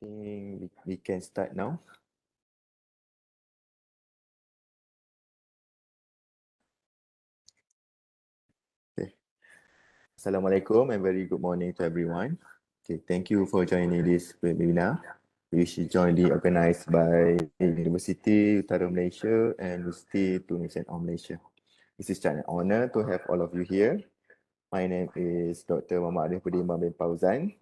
think we can start now. Okay. Assalamualaikum and very good morning to everyone. Okay, thank you for joining this webinar, which is jointly organized by University Utara Malaysia and University Tun Hussein Onn Malaysia. It is an honor to have all of you here. My name is Dr. Muhammad Arif Budiman bin Fauzan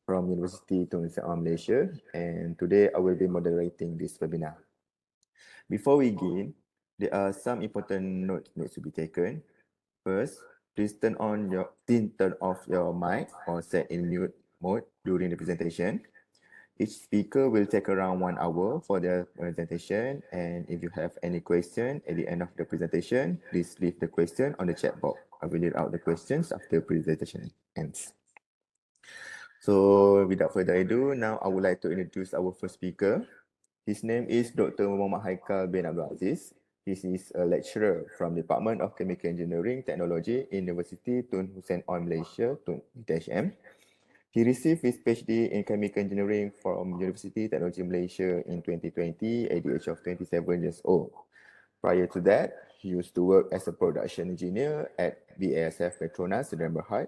from University Tun Hussein Onn Malaysia, and today I will be moderating this webinar. Before we begin, there are some important notes needs to be taken. First, please turn off your mic or set in mute mode during the presentation. Each speaker will take around 1 hour for their presentation, and if you have any question at the end of the presentation, please leave the question on the chat box. I will read out the questions after the presentation ends. So without further ado, now I would like to introduce our first speaker. His name is Dr. Muhammad Haikal bin Abdul Aziz. He is a lecturer from Department of Chemical Engineering Technology in University Tun Hussein Onn Malaysia, THM. He received his PhD in Chemical Engineering from University Technology Malaysia in 2020 at the age of 27 years old. Prior to that, he used to work as a production engineer at BASF Petronas Sdn Bhd.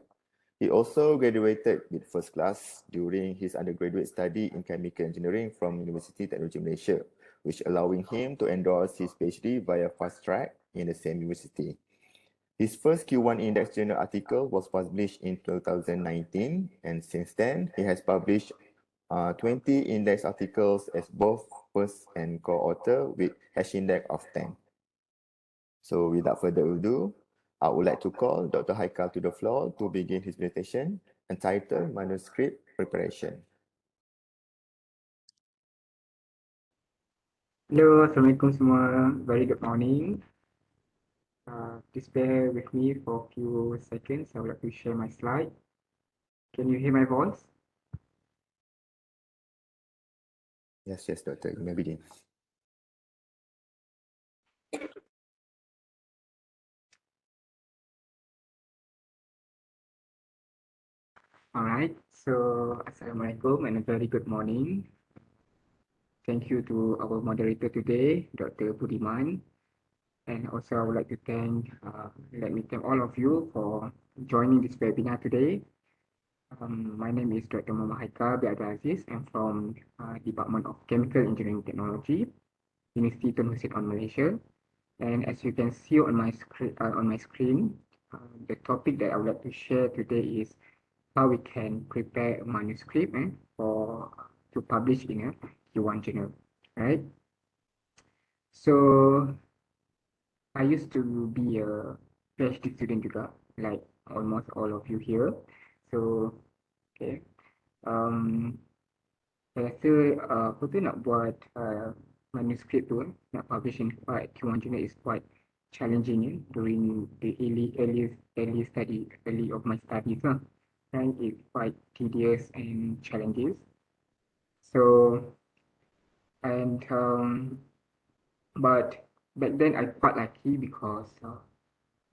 He also graduated with first class during his undergraduate study in chemical engineering from University Technology Malaysia, which allowing him to endorse his PhD via fast track in the same university. His first Q1 Index Journal article was published in 2019, and since then, he has published 20 index articles as both first and co-author with H-index of 10. So without further ado, I would like to call Dr. Haikal to the floor to begin his presentation entitled Manuscript Preparation. Hello, Assalamualaikum semua. Very good morning. Please bear with me for a few seconds. I would like to share my slide. Can you hear my voice? Yes, Doctor, you may begin. All right. So, Assalamualaikum and a very good morning. Thank you to our moderator today, Dr. Budiman. And also, I would like to let me thank all of you for joining this webinar today. My name is Dr. Muhammad Haikal bin Abdul Aziz. I'm from Department of Chemical Engineering Technology, University Tun Hussein Onn Malaysia. And as you can see on my screen, the topic that I would like to share today is how we can prepare a manuscript to publish in a Q1 journal, right? So I used to be a PhD student juga, like almost all of you here. So okay, saya rasa apa tu nak buat manuscript tu nak publish in quite Q1 journal is quite challenging during the early of my studies lah. And it's quite tedious and challenges. So and but back then I quite lucky because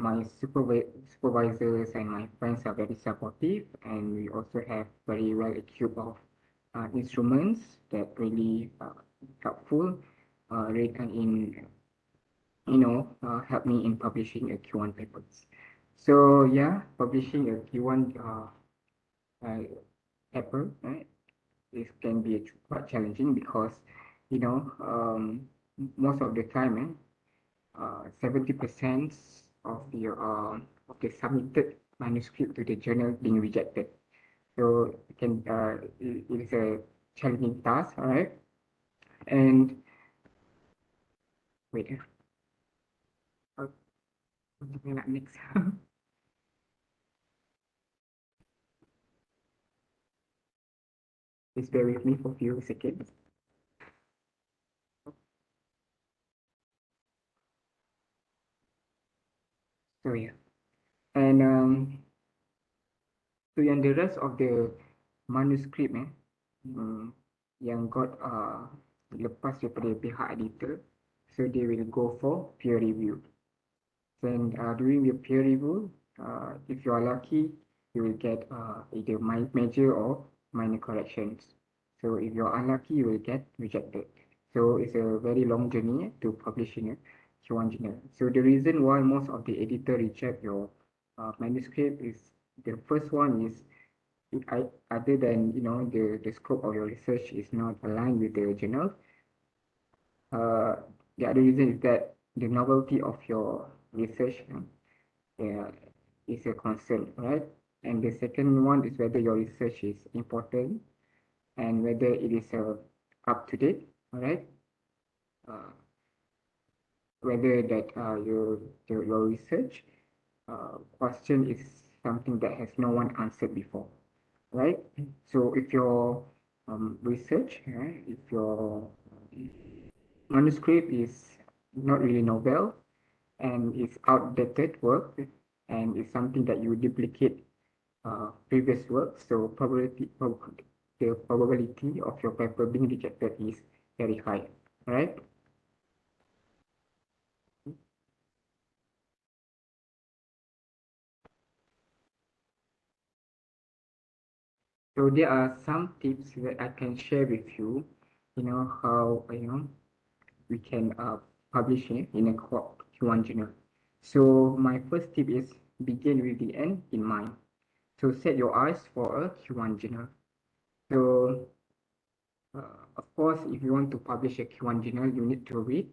my supervisors and my friends are very supportive, and we also have very well equipped of instruments that really helpful in help me in publishing a Q1 papers. So yeah, publishing a Q1 paper, right? This can be quite challenging because most of the time 70% of the submitted manuscript to the journal being rejected. So it is a challenging task, all right? And wait, next. Please bear with me for a few seconds. So yeah, and so yang the rest of the manuscript yang got lepas daripada pihak editor, so they will go for peer review. Then during the peer review, if you are lucky, you will get either major or minor corrections. So if you're unlucky, you will get rejected. So it's a very long journey to publish in a Q1 journal. So the reason why most of the editor reject your manuscript is the first one is other than the scope of your research is not aligned with the journal. Uh, the other reason is that the novelty of your research is a concern, right? And the second one is whether your research is important and whether it is up to date, all right? Uh, whether that your research question is something that has no one answered before, right? So if your research, right, if your manuscript is not really novel and it's outdated work and it's something that you duplicate previous work, so the probability of your paper being rejected is very high, right? So there are some tips that I can share with you, how we can publish it in a Q1 journal. So my first tip is begin with the end in mind. So set your eyes for a Q1 journal. So of course, if you want to publish a Q1 journal, you need to read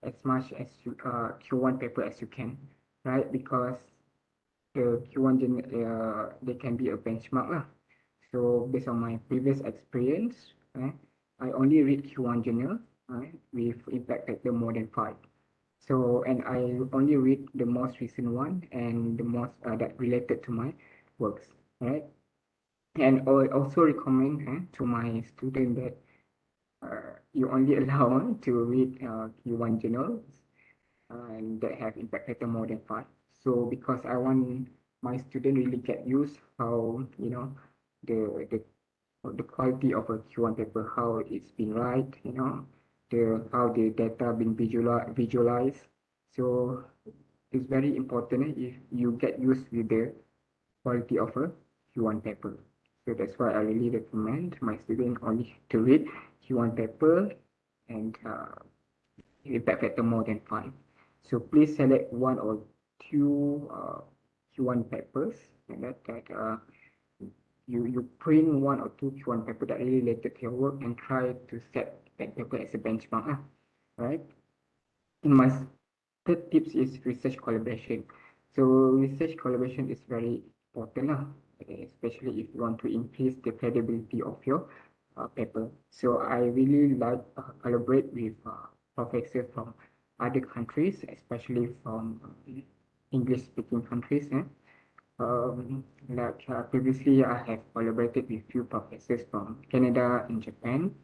as much as Q1 paper as you can, right? Because the Q1 journal, they can be a benchmark lah. So based on my previous experience, I only read Q1 journal, with impact factor more than 5. So, and I only read the most recent one and the most that related to my works, right? And I also recommend to my student that you only allow to read Q1 journals and that have impact factor more than 5. So because I want my student really get used how the the quality of a Q1 paper, how it's been write, the how the data been visualized. So it's very important if you get used with the quality of a Q1 paper. So that's why I really recommend my student only to read Q1 paper and impact factor more than 5. So please select one or two Q1 papers and that you print one or two Q1 paper that really related to your work and try to set that paper as a benchmark, right? And my third tips is research collaboration. So research collaboration is very important, especially if you want to increase the credibility of your paper. So I really like collaborate with professors from other countries, especially from English-speaking countries. Like previously, I have collaborated with few professors from Canada and Japan.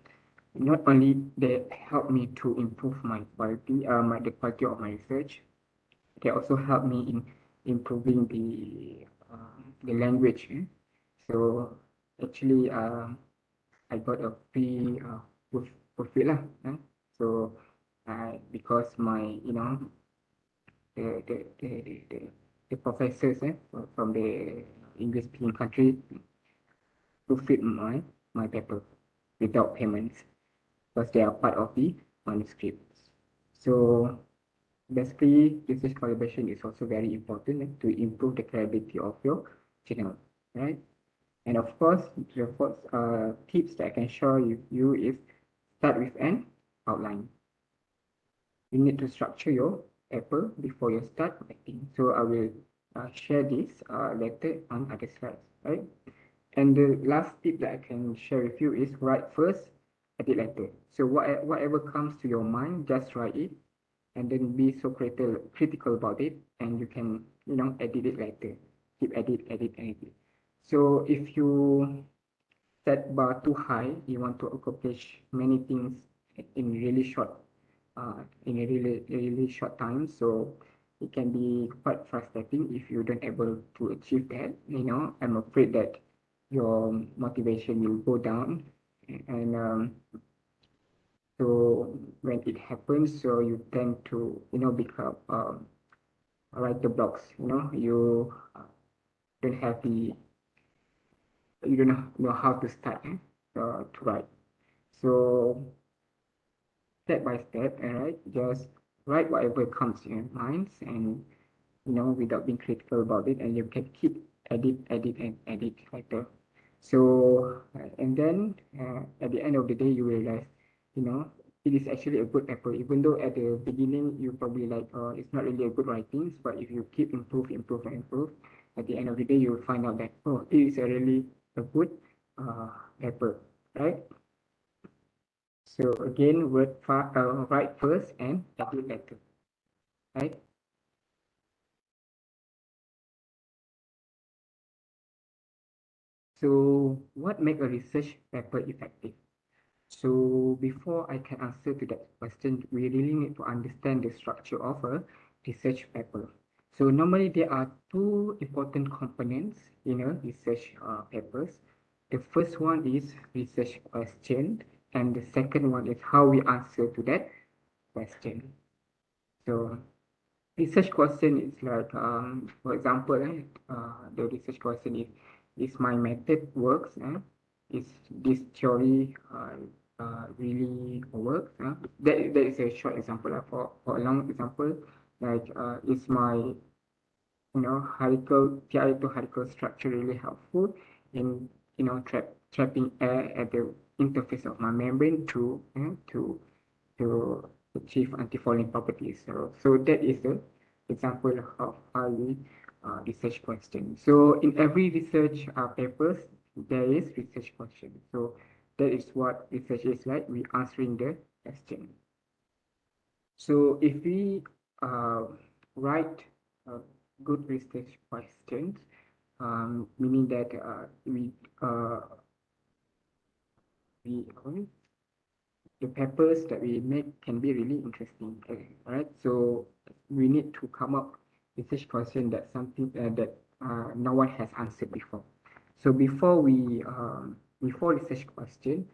Not only they help me to improve my quality, the quality of my research, they also help me in improving the language. So actually, I got a free profit lah. So because my the professors from the English speaking country to fit my paper without payments because they are part of the manuscripts. So basically, research collaboration is also very important to improve the credibility of your channel, right? And of course, the fourth tips that I can show you is start with an outline. You need to structure your paper before you start writing. So I will share this later on other slides, right? And the last tip that I can share with you is write first, edit later. So whatever comes to your mind, just write it and then be so critical about it, and you can edit it later. Keep edit. So if you set bar too high, you want to accomplish many things in in a really short time. So it can be quite frustrating if you don't able to achieve that. I'm afraid that your motivation will go down, and so when it happens, so you tend to become writer blocks. You don't have the you don't know how to start to write. So step by step, all right, just write whatever comes to your minds, and without being critical about it, and you can keep and edit later. So and then at the end of the day, you realize, you know, it is actually a good paper, even though at the beginning you probably like, it's not really a good writings, but if you keep improve, at the end of the day, you will find out that, oh, it is a really a good uh, paper, right? So again, write first and edit later, right? So what make a research paper effective? So before I can answer to that question, we really need to understand the structure of a research paper. So normally there are two important components in a research papers. The first one is research question, and the second one is how we answer to that question. So research question is like, for example, the research question is my method works? Is this theory really works? That is a short example. For a long example, like, is my helical theory to helical structure really helpful in trapping air at the interface of my membrane to achieve antifouling properties. So that is the example of how we research question. So in every research papers, there is research question. So that is what research is like. We answering the question. So if we write good research questions, meaning that uh, we the papers that we make can be really interesting, right? So we need to come up with such question that something that no one has answered before. So before research question,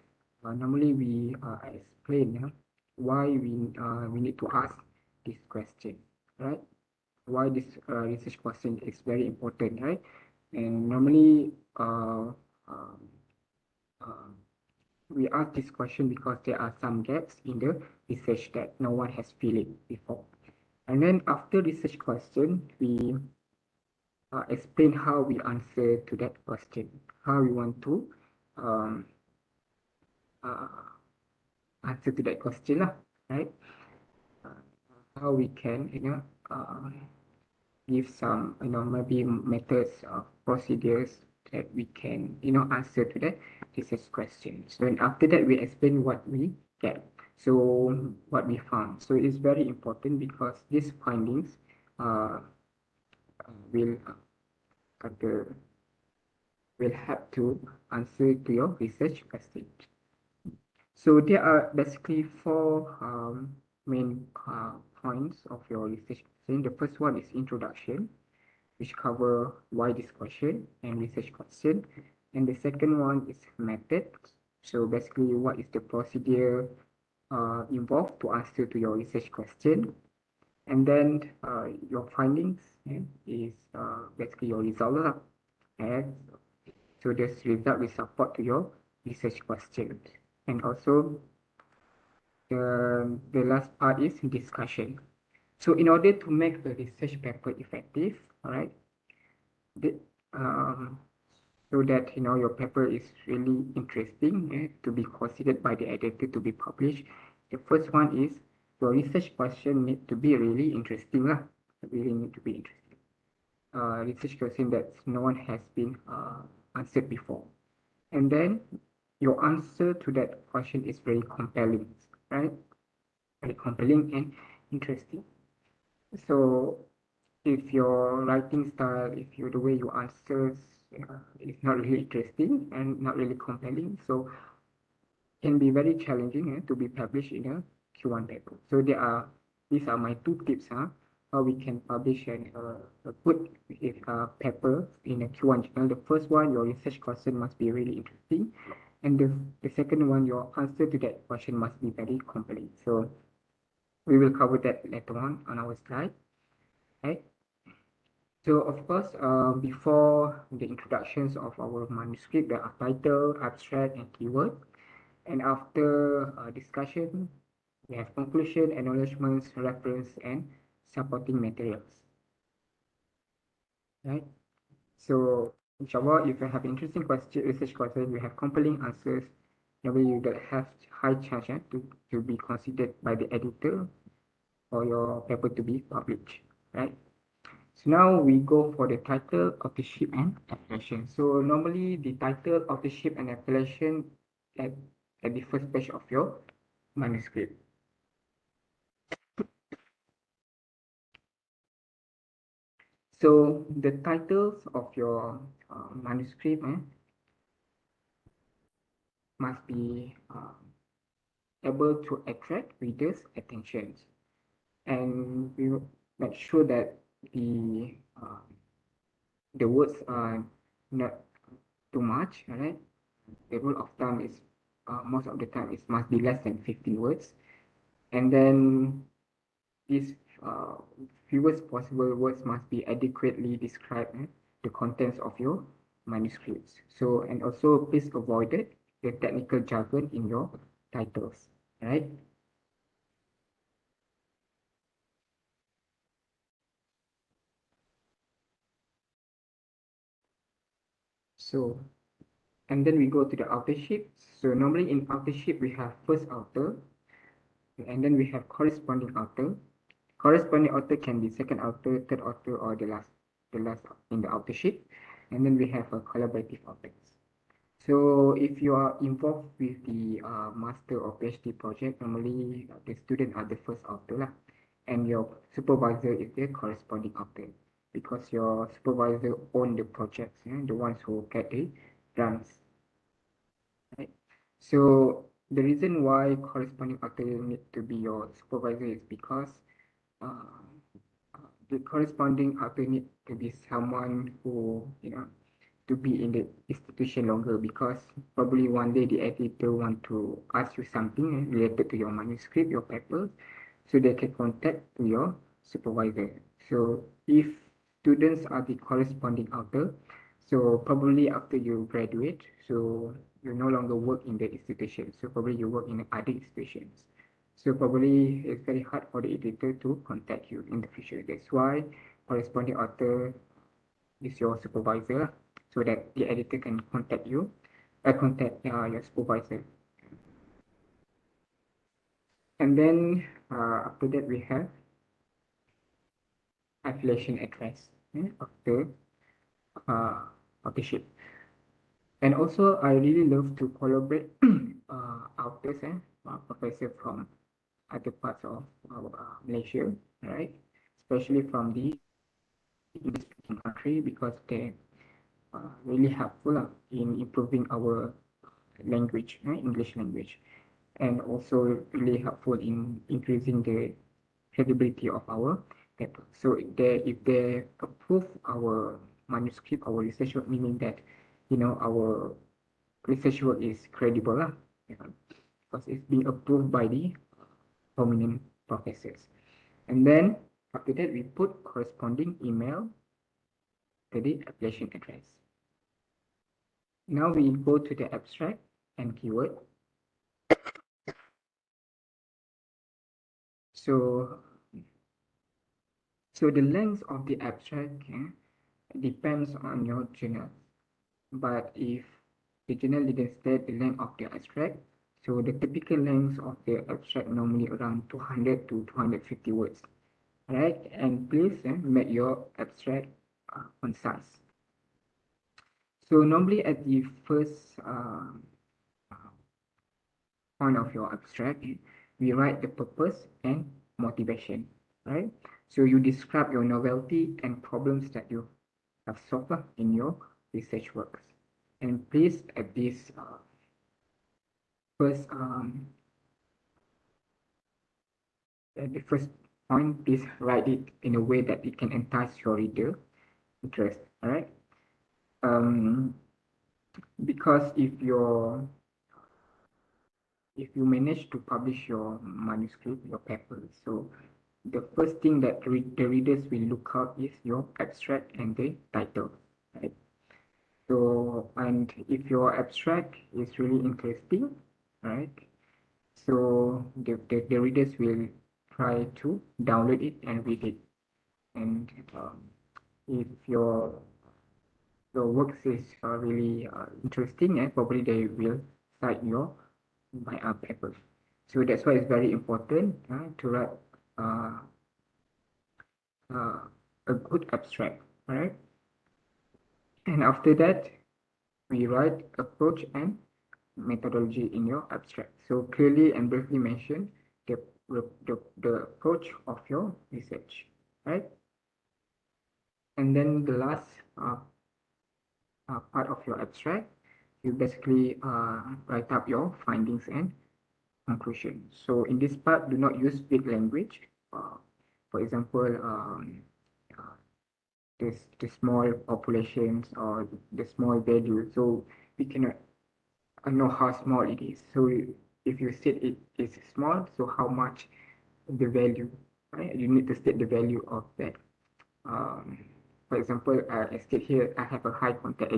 normally we explain why we need to ask this question, right? Why this research question is very important, right? And normally um, uh, we ask this question because there are some gaps in the research that no one has filled in before. And then after research question, we explain how we answer to that question, how we want to um, uh, answer to that question, lah, right? Uh, how we can, give some, maybe methods or procedures that we can, answer to that research question. So and after that, we explain what we get. So what we found. So it's very important because these findings uh, will uh, will help to answer to your research question. So there are basically four main points of your research question. The first one is introduction, which cover why this question and research question. And the second one is method. So basically, what is the procedure involved to answer to your research question? And then your findings is basically your result. And so this result will support to your research question. And also the last part is discussion. So in order to make the research paper effective, all right, the, um, so that your paper is really interesting to be considered by the editor to be published. The first one is your research question need to be really interesting lah. Really need to be interesting. Research question that no one has been answered before, and then your answer to that question is very compelling, right? Very compelling and interesting. So if your writing style, if you the way you answer is not really interesting and not really compelling, so can be very challenging to be published in a Q1 paper. So these are my two tips how we can publish and put a paper in a Q1 journal. The first one, your research question must be really interesting, and the second one, your answer to that question must be very compelling. So we will cover that later on our slide, right? So of course, before the introductions of our manuscript, there are title, abstract, and keyword. And after discussion, we have conclusion, acknowledgements, reference, and supporting materials. Right? So, inshallah, if you have interesting question, research question, you have compelling answers, maybe you will have high chance to be considered by the editor for your paper to be published. Right? So now we go for the title, authorship, and appellation. So normally the title, authorship, and appellation at, at the first page of your manuscript. So the titles of your manuscript must be able to attract readers' attention, and we will make sure that the words are not too much. Alright, the rule of thumb is most of the time it must be less than 15 words, and then these fewest possible words must be adequately describe the contents of your manuscripts. So, and also please avoid the technical jargon in your titles, right? So, and then we go to the authorship. So normally in authorship we have first author, and then we have corresponding author. Corresponding author can be second author, third author, or the last in the authorship. And then we have a collaborative authors. So if you are involved with the master or PhD project, normally the student are the first author lah, and your supervisor is the corresponding author, because your supervisor own the projects, the ones who get the grants. Right? So the reason why corresponding author need to be your supervisor is because uh, the corresponding author need to be someone who to be in the institution longer, because probably one day the editor want to ask you something related to your manuscript, your paper, so they can contact to your supervisor. So if students are the corresponding author, so probably after you graduate, so you no longer work in the institution, so probably you work in other institutions. So probably it's very hard for the editor to contact you in the future. That's why corresponding author is your supervisor, so that the editor can contact you, contact your supervisor. And then after that we have affiliation address of the authorship. And also I really love to collaborate authors and professor from other parts of Malaysia, right? Especially from the English speaking country, because they really helpful in improving our language, English language, and also really helpful in increasing the credibility of our paper. So if they approve our manuscript, our research work, meaning that our research work is credible, because it's being approved by the prominent professors. And then after that, we put corresponding email to the application address. Now we go to the abstract and keyword. So the length of the abstract depends on your journal. But if the journal didn't state the length of the abstract, so the typical length of the abstract normally around 200 to 250 words, right? And please make your abstract concise. So normally at the first point of your abstract, we write the purpose and motivation, right? So you describe your novelty and problems that you have solved in your research works. And please at this first at the first point, please write it in a way that it can entice your reader interest. All right. Because if you manage to publish your manuscript, your paper, so the first thing that the readers will look out is your abstract and the title, right? So, and if your abstract is really interesting, right? So the readers will try to download it and read it. And if your works is really interesting, probably they will cite your paper. So that's why it's very important to write uh, uh, a good abstract, right? And after that, we write approach and methodology in your abstract. So clearly and briefly mention the approach of your research, right? And then the last part of your abstract, you basically write up your findings and conclusion. So in this part, do not use big language. For example, uh, the small populations or the small value. So we cannot know how small it is. So if you said it is small, so how much the value, right? You need to state the value of that. Um, for example, I state here I have a high contact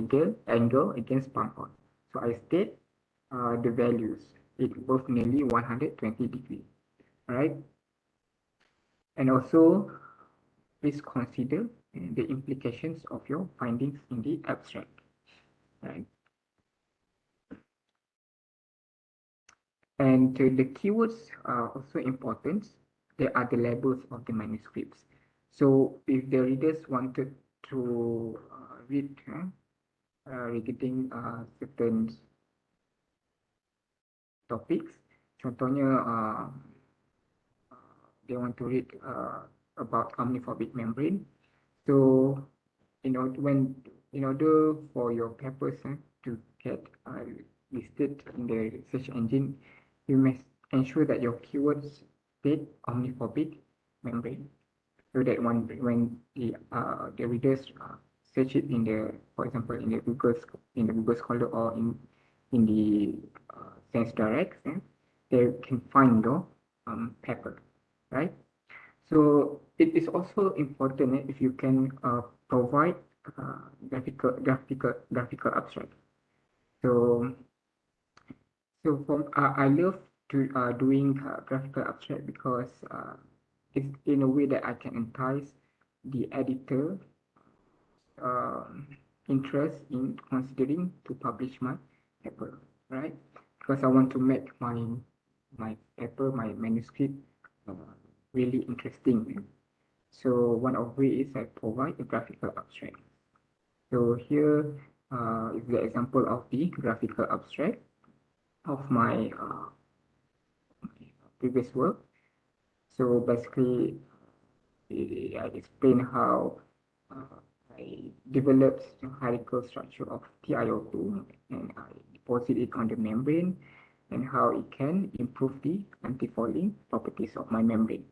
angle against palm oil. So I state the values. It both nearly 120 degrees, right? And also, please consider the implications of your findings in the abstract, right? And the keywords are also important. They are the labels of the manuscripts. So if the readers wanted to read regarding certain topics, contohnya they want to read about amniphobic membrane. So in order for your papers to get listed in the search engine, you must ensure that your keywords state omniphobic membrane, so that when the readers search it in the, for example, in the Google Scholar or in the Sense Direct, they can find your paper, right? So it is also important if you can provide graphical abstract. So from I love to doing graphical abstract because it's in a way that I can entice the editor um, interest in considering to publish my paper, right? Because I want to make my paper, my manuscript, uh, really interesting. So one of which is I provide a graphical abstract. So here is the example of the graphical abstract of my previous work. So basically, I explain how I developed the hierarchical structure of TiO2 and I deposit it on the membrane and how it can improve the antifouling properties of my membrane.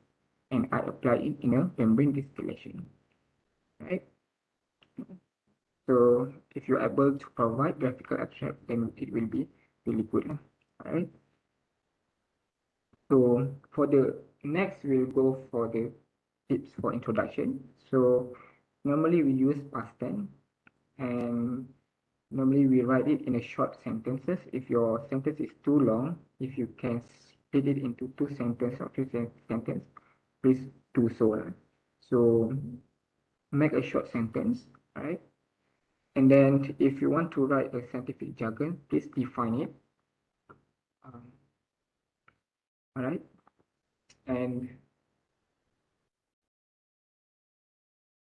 And I apply it in a membrane distillation, right? So if you're able to provide graphical abstract, then it will be really good, right? So for the next, we'll go for the tips for introduction. So normally we use past tense and normally we write it in a short sentences. If your sentence is too long, if you can split it into two sentences or three sentences, please do so. So make a short sentence, right? And then if you want to write a scientific jargon, please define it. All right. And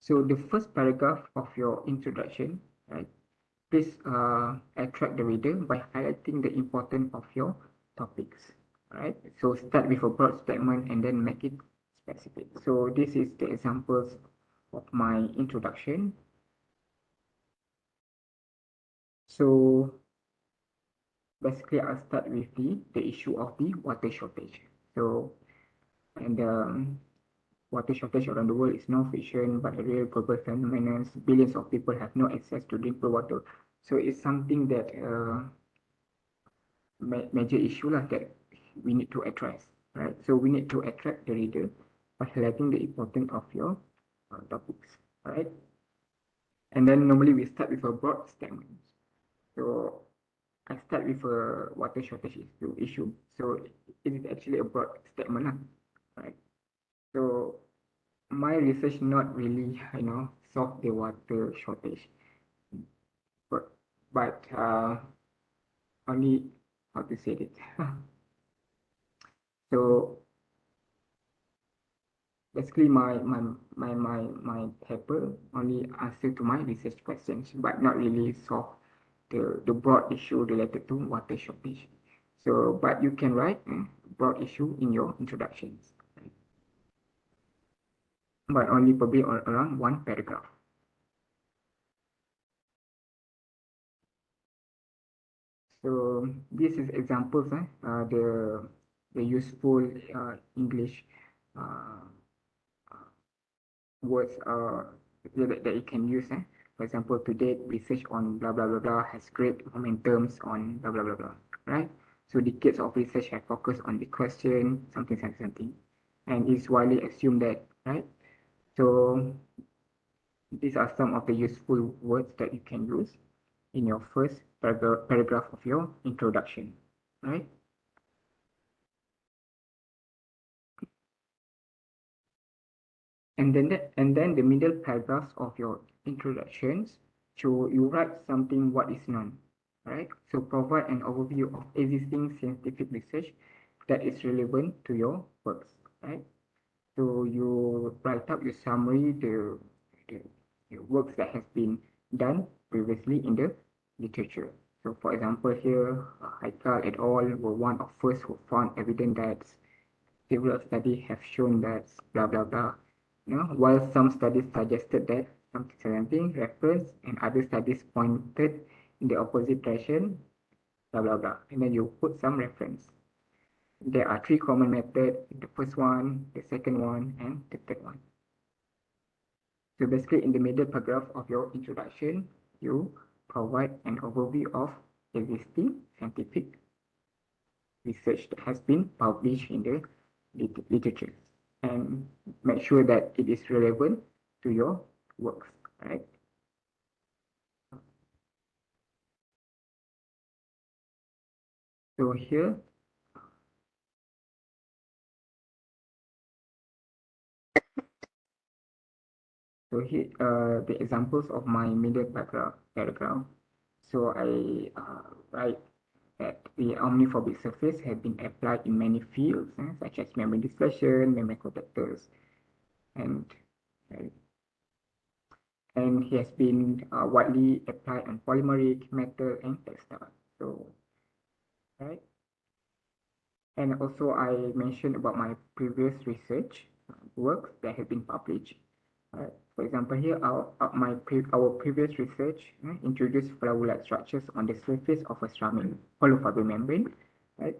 so the first paragraph of your introduction, right? Please attract the reader by highlighting the importance of your topics, right? So start with a broad statement and then make it specific. So this is the examples of my introduction. So basically, I'll start with the issue of the water shortage. So, and water shortage around the world is no fiction, but a real global phenomenon. Billions of people have no access to drinkable water. So it's something that major issue that we need to address, right? So we need to attract the reader by highlighting the importance of your topics, right? And then normally we start with a broad statement. So I start with a water shortage issue. So it is actually a broad statement, right? So my research not really, solve the water shortage, but only how to say it. So basically my paper only answer to my research questions, but not really solve the broad issue related to water shortage. So, but you can write broad issue in your introductions, but only probably around one paragraph. So this is examples, the useful English uh, words that you can use. For example, to date, research on blah blah blah blah has great momentums on blah blah blah blah. Right? So decades of research have focused on the question something, and it's widely assumed that, right? So these are some of the useful words that you can use in your first paragraph of your introduction, right? And then the middle paragraphs of your introductions, so you write something what is known, right? So provide an overview of existing scientific research that is relevant to your works, right? So you write up your summary, the, the works that has been done previously in the literature. So for example here, Haikal et al. Were one of first who found evidence that several studies have shown that blah blah blah. While some studies suggested that something reference and other studies pointed in the opposite direction, blah blah blah. And then you put some reference. There are three common methods, the first one, the second one, and the third one. So basically in the middle paragraph of your introduction, you provide an overview of existing scientific research that has been published in the literature and make sure that it is relevant to your works, right? So here, the examples of my middle paragraph. So I write that the omniphobic surface has been applied in many fields, such as membrane dispersion, membrane protectors, and and he has been widely applied on polymeric, metal, and textile. So, right. And also I mentioned about my previous research works that have been published. For example, here our previous research introduced flower-like structures on the surface of a ceramic hollow fiber membrane, right,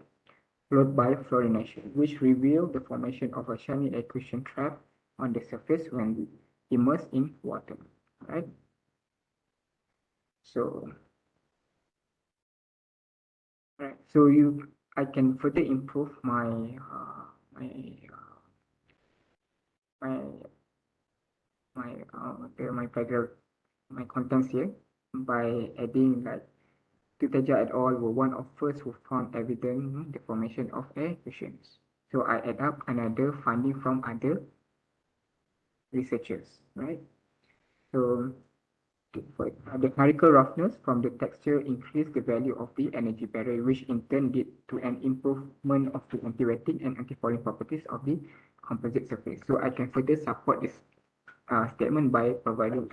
followed by fluorination, which revealed the formation of a shiny accretion trap on the surface when immersed in water, right? So, right, so I can further improve my my paragraph, my contents here by adding like Tuteja et al. Were one of first who found evidence the formation of air cushions. So I add up another finding from other researchers, right? So the particle roughness from the texture increased the value of the energy barrier, which in turn led to an improvement of the anti-wetting and anti-fouling properties of the composite surface. So I can further support this statement by providing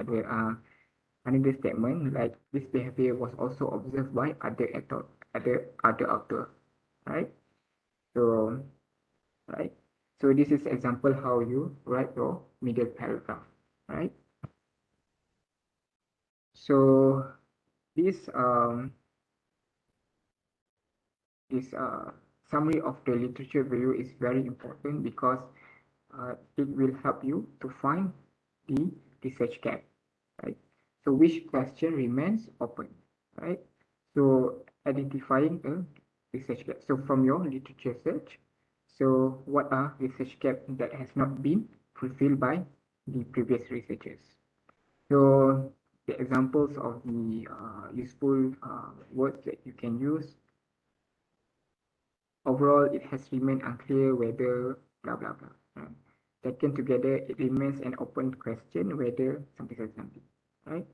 another statement like this behavior was also observed by other author, right? So right. So this is example how you write your middle paragraph, right? So this summary of the literature value is very important because it will help you to find the research gap, right? So which question remains open, right? So identifying a research gap. So from your literature search, so what are research gaps that has not been fulfilled by the previous researchers? So the examples of the useful words that you can use overall, it has remained unclear whether blah blah blah. Right? Taken together, it remains an open question whether something, right?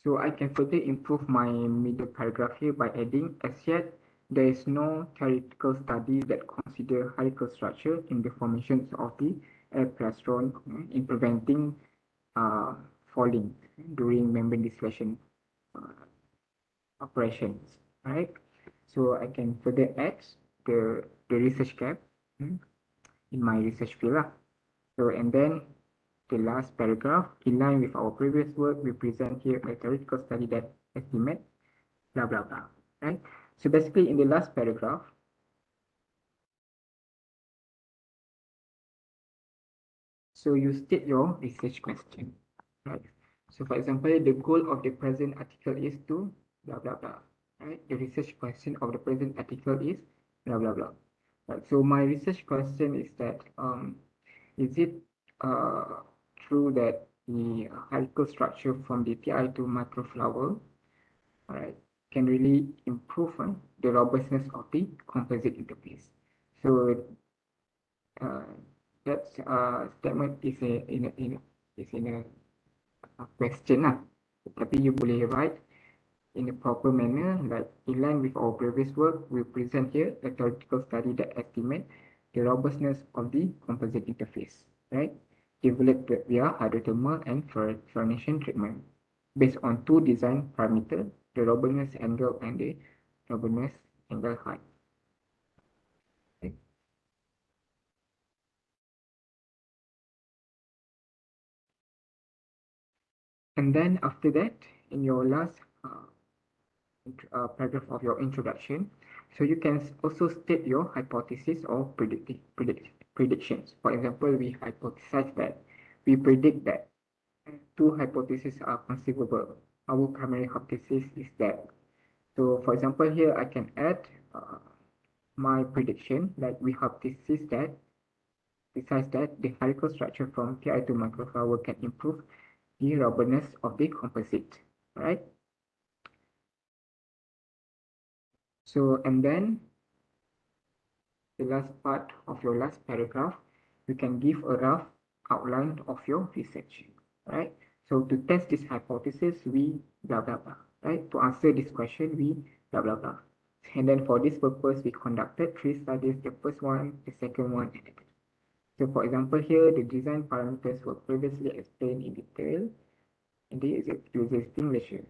So I can further improve my middle paragraph here by adding, as yet, there is no theoretical study that consider hierarchical structure in the formations of the air plastron in preventing falling during membrane distillation uh, operations, right? So I can further add the research gap in my research field lah. So and then the last paragraph, in line with our previous work, we present here a theoretical study that estimate blah blah blah, right? So basically in the last paragraph, so you state your research question, right? So for example, the goal of the present article is to blah blah blah, right? The research question of the present article is blah blah blah. Right. So my research question is that is it true that the hierarchical structure from the TI2 microflower, right, can really improve the robustness of the composite interface? So uh, that statement is a question lah. Tapi you boleh write in a proper manner, like in line with our previous work, we present here a theoretical study that estimate the robustness of the composite interface, right? Developed via hydrothermal and fluorination treatment based on two design parameters, the robustness angle and the robustness angle height. Okay. And then after that, in your last paragraph of your introduction, so you can also state your hypothesis or predictions. For example, we hypothesize that we predict that two hypotheses are conceivable. Our primary hypothesis is that. So, for example, here I can add my prediction, like we hypothesis that besides that the hierarchical structure from TI2 microflower can improve the robustness of the composite, right? So, and then the last part of your last paragraph, you can give a rough outline of your research, right? So to test this hypothesis, we blah, blah, blah, right? To answer this question, we blah, blah, blah. And then for this purpose, we conducted three studies, the first one, the second one, and the third. So for example, here, the design parameters were previously explained in detail in the existing lecture.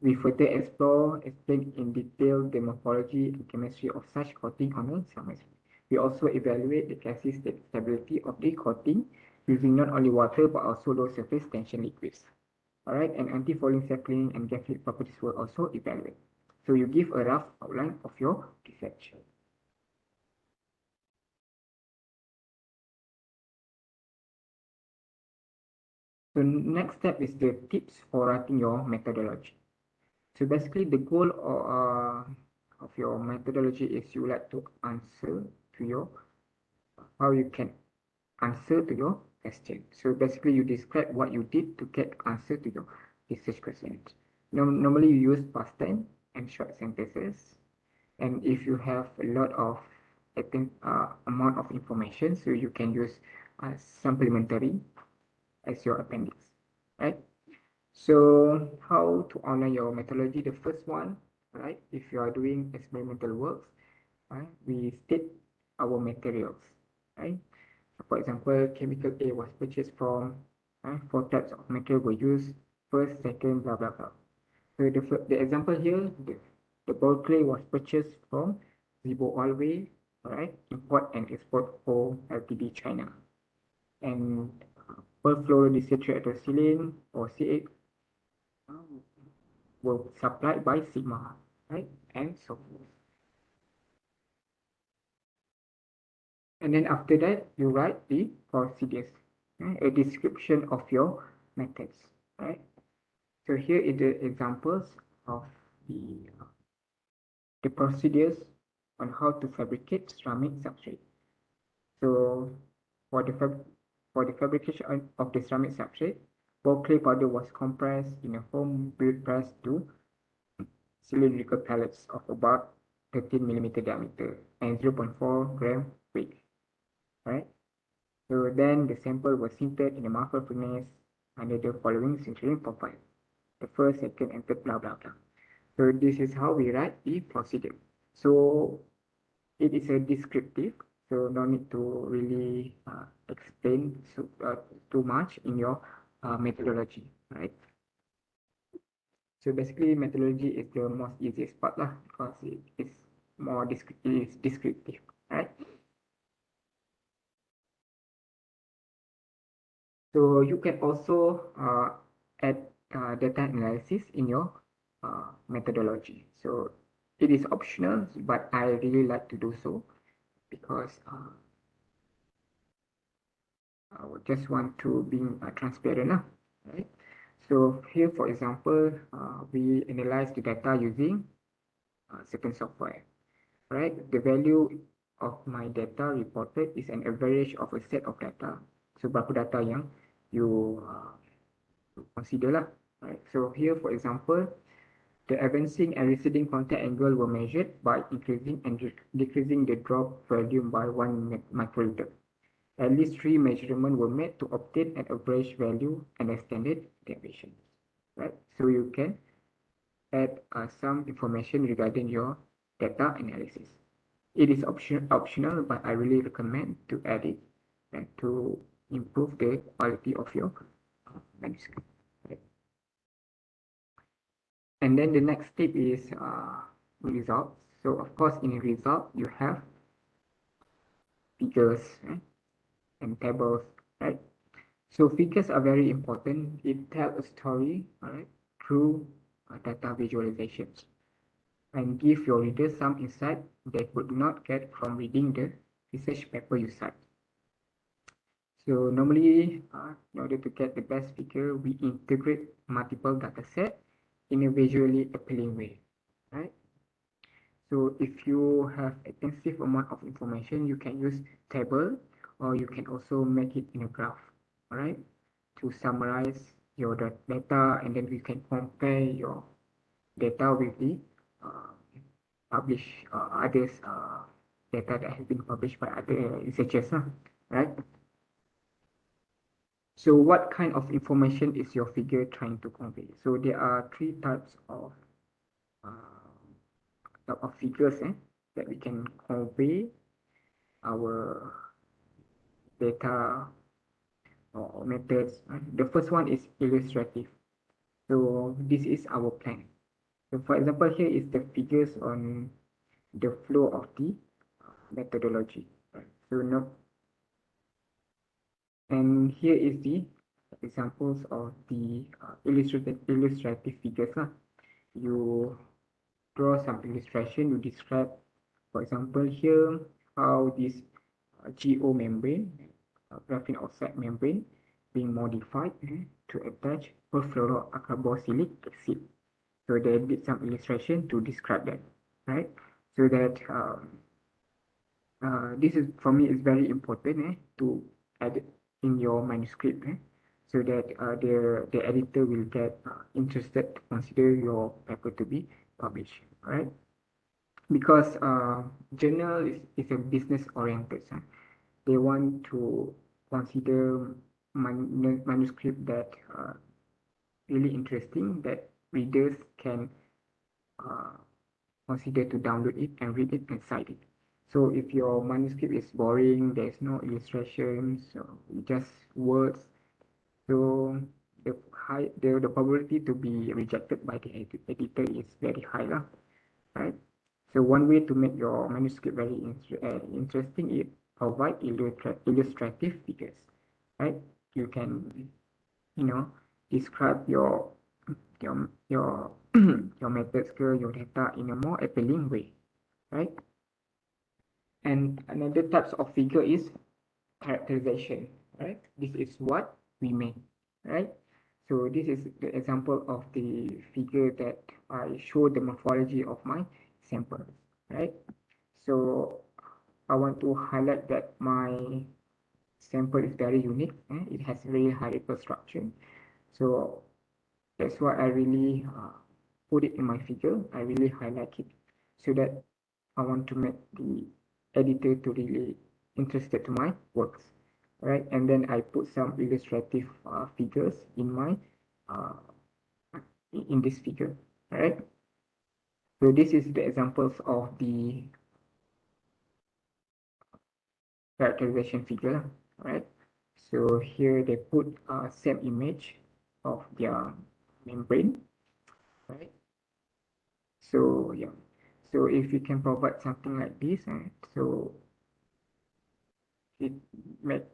We further explain in detail the morphology and chemistry of such coating on a surface. We also evaluate the gaseous stability of the coating using not only water but also low surface tension liquids. Alright, and anti-fouling cell cleaning and gas leak properties were also evaluated. So you give a rough outline of your research. So next step is the tips for writing your methodology. So basically the goal of your methodology is you like to answer to your, how you can answer to your question. So basically you describe what you did to get answer to your research questions. Normally you use past tense and short sentences. And if you have a lot of amount of information, so you can use supplementary as your appendix, right? So how to outline your methodology? The first one, right? If you are doing experimental works, right? We state our materials, right? So for example, chemical A was purchased from, four types of material were used, first, second, blah, blah, blah. So the example here, the ball clay was purchased from Zibo Alway, right? Import and export for Ltd China. And perfluorodiacetylene or CA were supplied by Sigma, right? And so forth. And then after that, you write the procedures, right? A description of your methods, right? So here is the examples of the procedures on how to fabricate ceramic substrate. So for for the fabrication of the ceramic substrate, ball clay powder was compressed in a home-built press to cylindrical pellets of about 13 millimeter diameter and 0.4 gram weight. Right? So then the sample was sintered in a Markov furnace under the following sintering profile. The first, second, and third, blah, blah, blah. So this is how we write the procedure. So it is a descriptive, so no need to really explain too much in your methodology, right? So basically, methodology is the most easiest part lah, because it is more descriptive, right? So you can also add data analysis in your methodology. So it is optional, but I really like to do so because I would just want to be transparent, right? So here, for example, we analyze the data using certain software, right? The value of my data reported is an average of a set of data. So berapa data yang you consider lah, right? So here, for example, the advancing and receding contact angle were measured by increasing and decreasing the drop volume by 1 microliter. At least 3 measurements were made to obtain an average value and a standard deviation, right? So you can add some information regarding your data analysis. It is optional, but I really recommend to add it and to improve the quality of your manuscript. Right? And then the next step is results. So of course, in a result, you have figures, right? And tables, right? So figures are very important. It tells a story, right, through data visualizations and give your readers some insight they could not get from reading the research paper you cite. So normally, in order to get the best figure, we integrate multiple data sets in a visually appealing way, right? So if you have extensive amount of information, you can use table, or you can also make it in a graph, all right, to summarize your data, and then we can compare your data with the published others data that have been published by other researchers, right? So what kind of information is your figure trying to convey? So there are three types of figures that we can convey our data or methods. The first one is illustrative. So this is our plan. So for example, here is the figures on the flow of the methodology. So no, and here is the examples of the illustrative figures. You draw some illustration, you describe, for example, here how this GO membrane, graphene oxide membrane, being modified to attach perfluorocarboxylic acid. So they did some illustration to describe that, right? So that this is, for me, is very important to add in your manuscript, so that the editor will get interested to consider your paper to be published, right? Because journal is a business oriented. They want to consider manuscript that really interesting, that readers can consider to download it and read it and cite it. So if your manuscript is boring, there's no illustrations, so just words, so the probability to be rejected by the editor is very high, right? So one way to make your manuscript very interesting is provide illustrative figures, right? You can, describe your your methods, your data in a more appealing way, right? And another types of figure is characterization, right? This is what we make, right? So this is the example of the figure that I show the morphology of my sample, right? So I want to highlight that my sample is very unique. It has very high Ripple structure. So that's why I really put it in my figure. I really highlight it so that I want to make the editor to really interested to my works, right? And then I put some illustrative figures in my uh, in this figure, right? So this is the examples of the characterization figure, right? So here they put same image of their membrane, right? So yeah, so if you can provide something like this, so it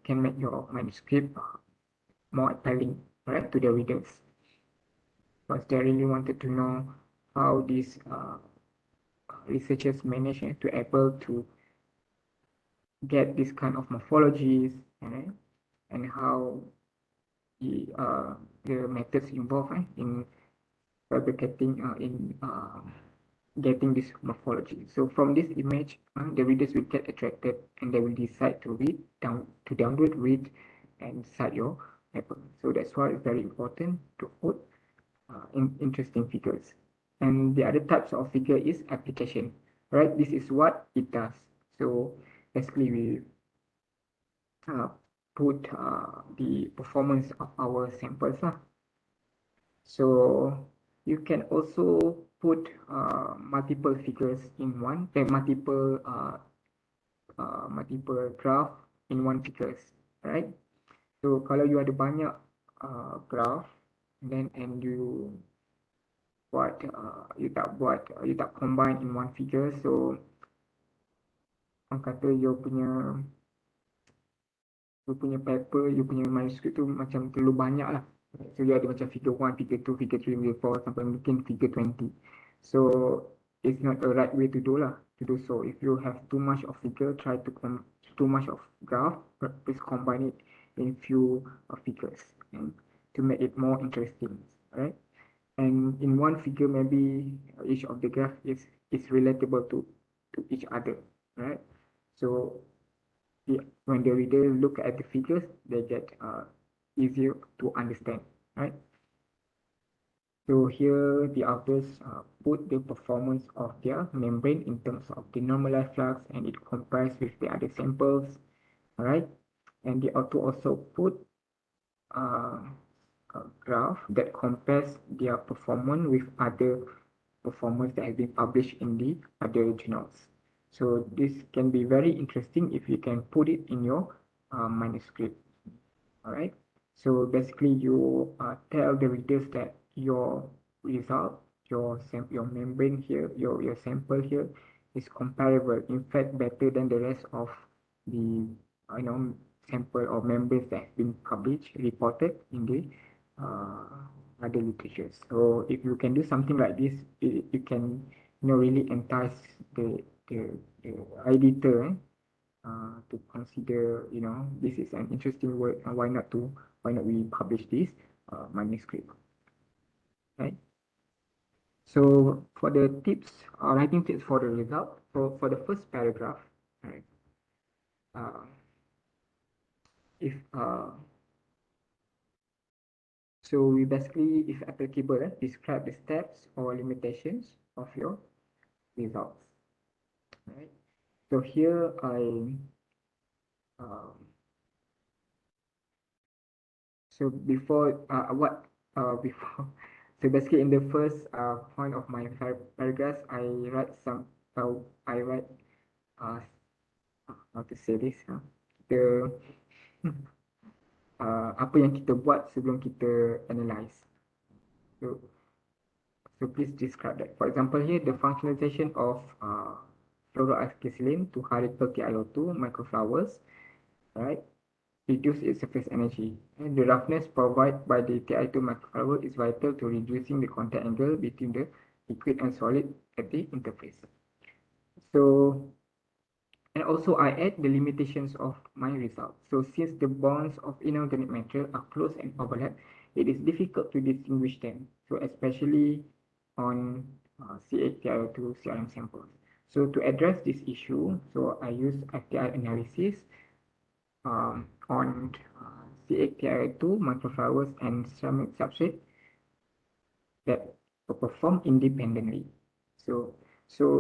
can make your manuscript more appealing, right, to the readers, because they really wanted to know how these researchers managed to able to get this kind of morphologies, right, and how the methods involved in fabricating in getting this morphology. So from this image, the readers will get attracted and they will decide to download, read, and cite your paper. So that's why it's very important to put interesting figures. And the other types of figure is application, right? This is what it does. So basically we uh, put the performance of our samples. So you can also put multiple figures in one, multiple graph in one figures, right? So kalau you ada banyak graph, then and you tak combine in one figure, so orang kata you punya paper, you punya manuscript tu macam terlalu banyak lah. So you ada macam figure 1, figure 2, figure 3, figure 4 sampai mungkin figure 20. So it's not a right way to do lah, to do so. If you have too much of figure, too much of graph, please combine it in few figures and to make it more interesting, right? And in one figure, maybe each of the graph is relatable to each other, right? So when the reader look at the figures, they get easier to understand, right? So here the authors put the performance of their membrane in terms of the normalized flux, and it compares with the other samples, all right? And the author also put a graph that compares their performance with other performance that has been published in the other journals. So this can be very interesting if you can put it in your manuscript. All right. So basically, you tell the readers that your result, your membrane here, your sample here, is comparable. In fact, better than the rest of the sample or membranes that have been published, reported in the other literature. So if you can do something like this, you can really entice the editor to consider, this is an interesting work, and why not we publish this manuscript, right? So for the tips, writing tips for the result, for the first paragraph, right? If so we basically, if applicable, describe the steps or limitations of your results, right? So here so before before so basically in the first point of my paragraph, I write uh, how to say this, the apa yang kita buat sebelum kita analyze. So please describe that. For example, here the functionalization of fluoroacetylene to high ripple TiO2 microflowers, right? Reduce its surface energy. And the roughness provided by the TiO2 microflower is vital to reducing the contact angle between the liquid and solid at the interface. So, and also I add the limitations of my result. So since the bonds of inorganic material are close and overlap, it is difficult to distinguish them. So especially on C8 TiO2 CRM samples. So to address this issue, so I use FTI analysis on CaTiO2 microflowers and ceramic substrate that perform independently. So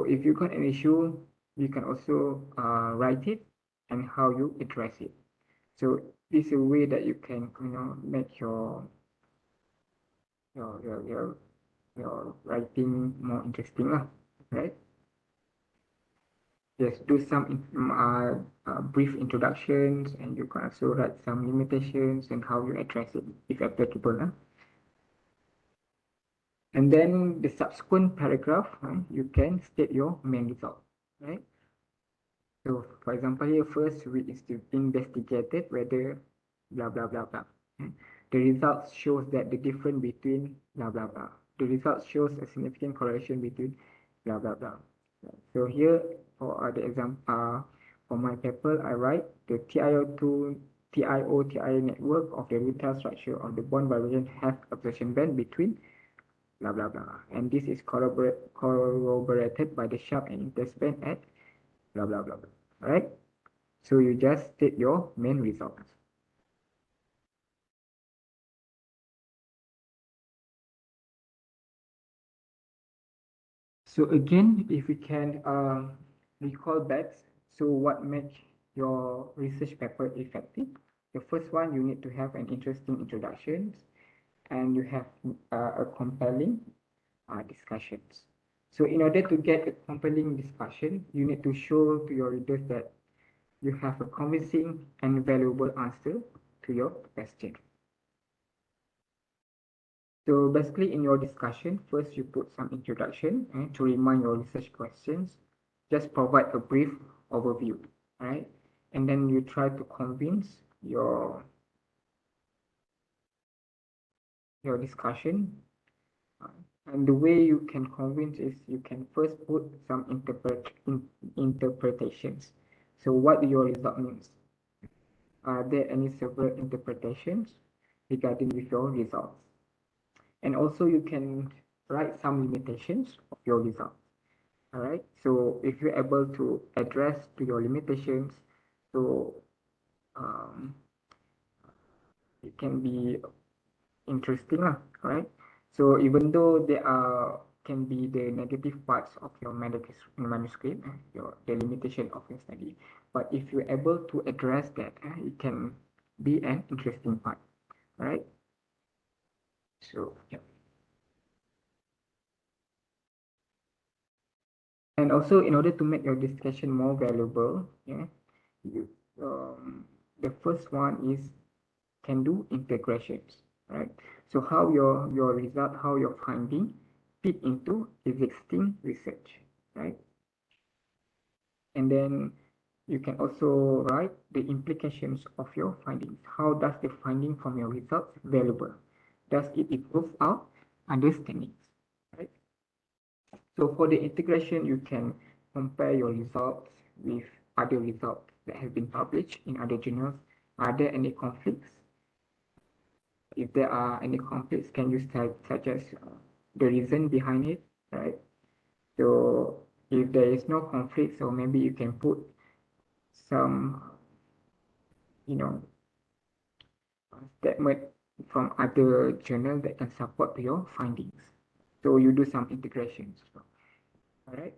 if you got an issue, you can also write it and how you address it. So this is a way that you can make your your your your writing more interesting lah, right? Just do some brief introductions, and you can also write some limitations and how you address it if applicable. And then the subsequent paragraph, you can state your main result, right? So for example, here first we investigated whether blah blah blah blah. The results shows that the difference between blah blah blah. The results shows a significant correlation between blah blah blah. So here for the example, for my paper, I write the TiO2 network of the retail structure of the bond vibration have absorption band between blah blah blah, and this is corroborated by the sharp and intense band at blah blah blah blah. All right. So you just state your main results. So again, if we can recall back, so what makes your research paper effective? The first one, you need to have an interesting introduction, and you have a compelling discussions. So in order to get a compelling discussion, you need to show to your readers that you have a convincing and valuable answer to your question. So basically in your discussion, first you put some introduction to remind your research questions. Just provide a brief overview, right? And then you try to convince your discussion. And the way you can convince is you can first put some interpretations. So what your result means? Are there any several interpretations regarding with your results? And also you can write some limitations of your results. All right. So if you're able to address to your limitations, so it can be interesting, right? So even though there are can be the negative parts of your manuscript, the limitation of your study, but if you're able to address that, it can be an interesting part, right? So yeah. And also, in order to make your discussion more valuable, you, the first one is can do integrations, right? So how your result, how your finding fit into existing research, right? And then you can also write the implications of your findings. How does the finding from your results valuable? Does it improve our understandings, right? So for the integration, you can compare your results with other results that have been published in other journals. Are there any conflicts? If there are any conflicts, can you suggest the reason behind it, right? So if there is no conflict, so maybe you can put some, you know, statement from other journal that can support your findings. So you do some integrations. All right.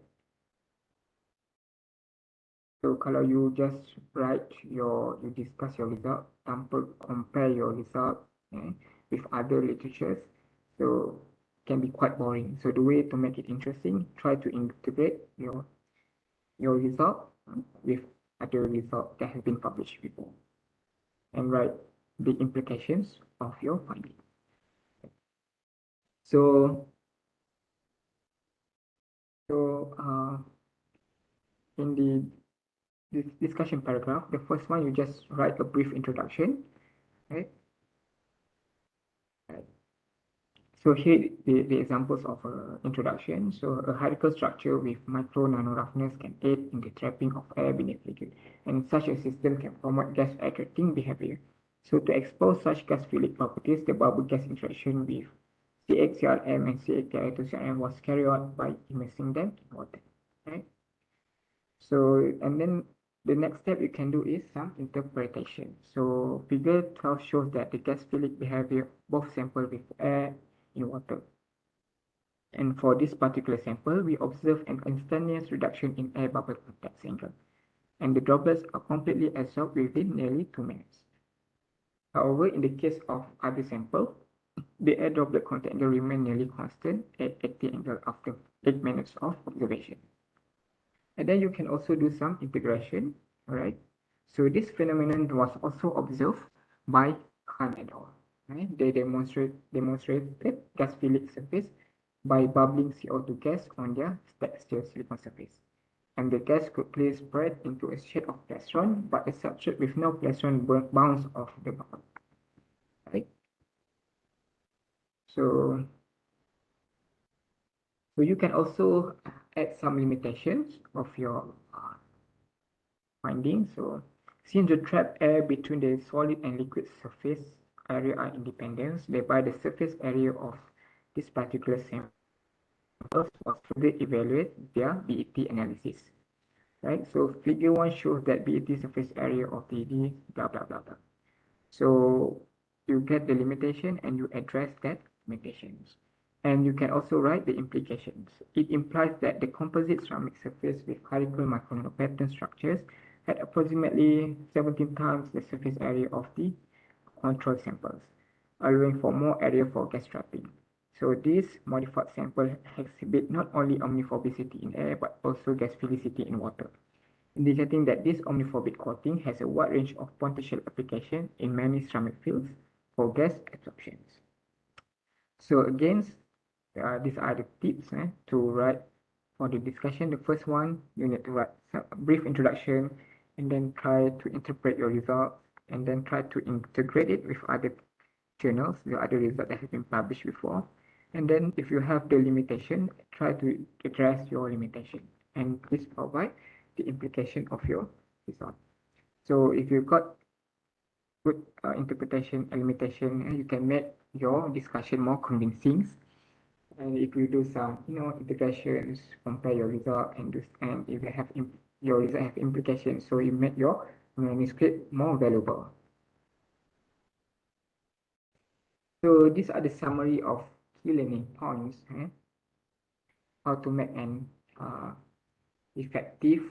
So kalau you just write you discuss your result tanpa compare your result with other literatures, so can be quite boring. So the way to make it interesting, try to integrate your result with other result that has been published before, and write the implications of your finding. So in the this discussion paragraph, the first one, you just write a brief introduction, right? So here the examples of introduction. So a hierarchical structure with micro nano roughness can aid in the trapping of air beneath liquid, and such a system can promote gas attracting behavior. So to expose such gas fluid properties, the bubble gas interaction with CaCrM and CaCl2CrM was carried out by immersing them in water, right? So and then The next step you can do is some interpretation. So figure 12 shows that the gas philic behavior both sample with air in water. And for this particular sample, we observe an instantaneous reduction in air bubble contact angle, and the droplets are completely absorbed within nearly 2 minutes. However, in the case of other sample, the air droplet contact angle remained nearly constant at 80 angle after 8 minutes of observation. And then you can also do some integration, alright? So this phenomenon was also observed by Khan et al. Right? They demonstrated gas philic surface by bubbling CO2 gas on their textile silicon surface. And the gas quickly spread into a shade of plastron, but a substrate with no plastron bounce off the bubble. Right? So you can also add some limitations of your findings. So since the trapped air between the solid and liquid surface area are independent, thereby the surface area of this particular sample was further evaluate via BET analysis. Right? So figure 1 shows that BET surface area of TD blah blah blah blah. So you get the limitation and you address that limitations. And you can also write the implications. It implies that the composite ceramic surface with helical microneedle pattern structures had approximately 17 times the surface area of the control samples, allowing for more area for gas trapping. So this modified sample exhibit not only omniphobicity in air but also gas philicity in water, indicating that this omniphobic coating has a wide range of potential application in many ceramic fields for gas absorptions. So again, these are the tips to write for the discussion. The first one, you need to write a brief introduction and then try to interpret your results and then try to integrate it with other journals, the other results that have been published before. And then if you have the limitation, try to address your limitation and please provide the implication of your result. So if you've got good interpretation and limitation, you can make your discussion more convincing. And if you do some, integrations, compare your result and if you have your result have implications, so you make your manuscript more valuable. So these are the summary of key learning points. How to make an effective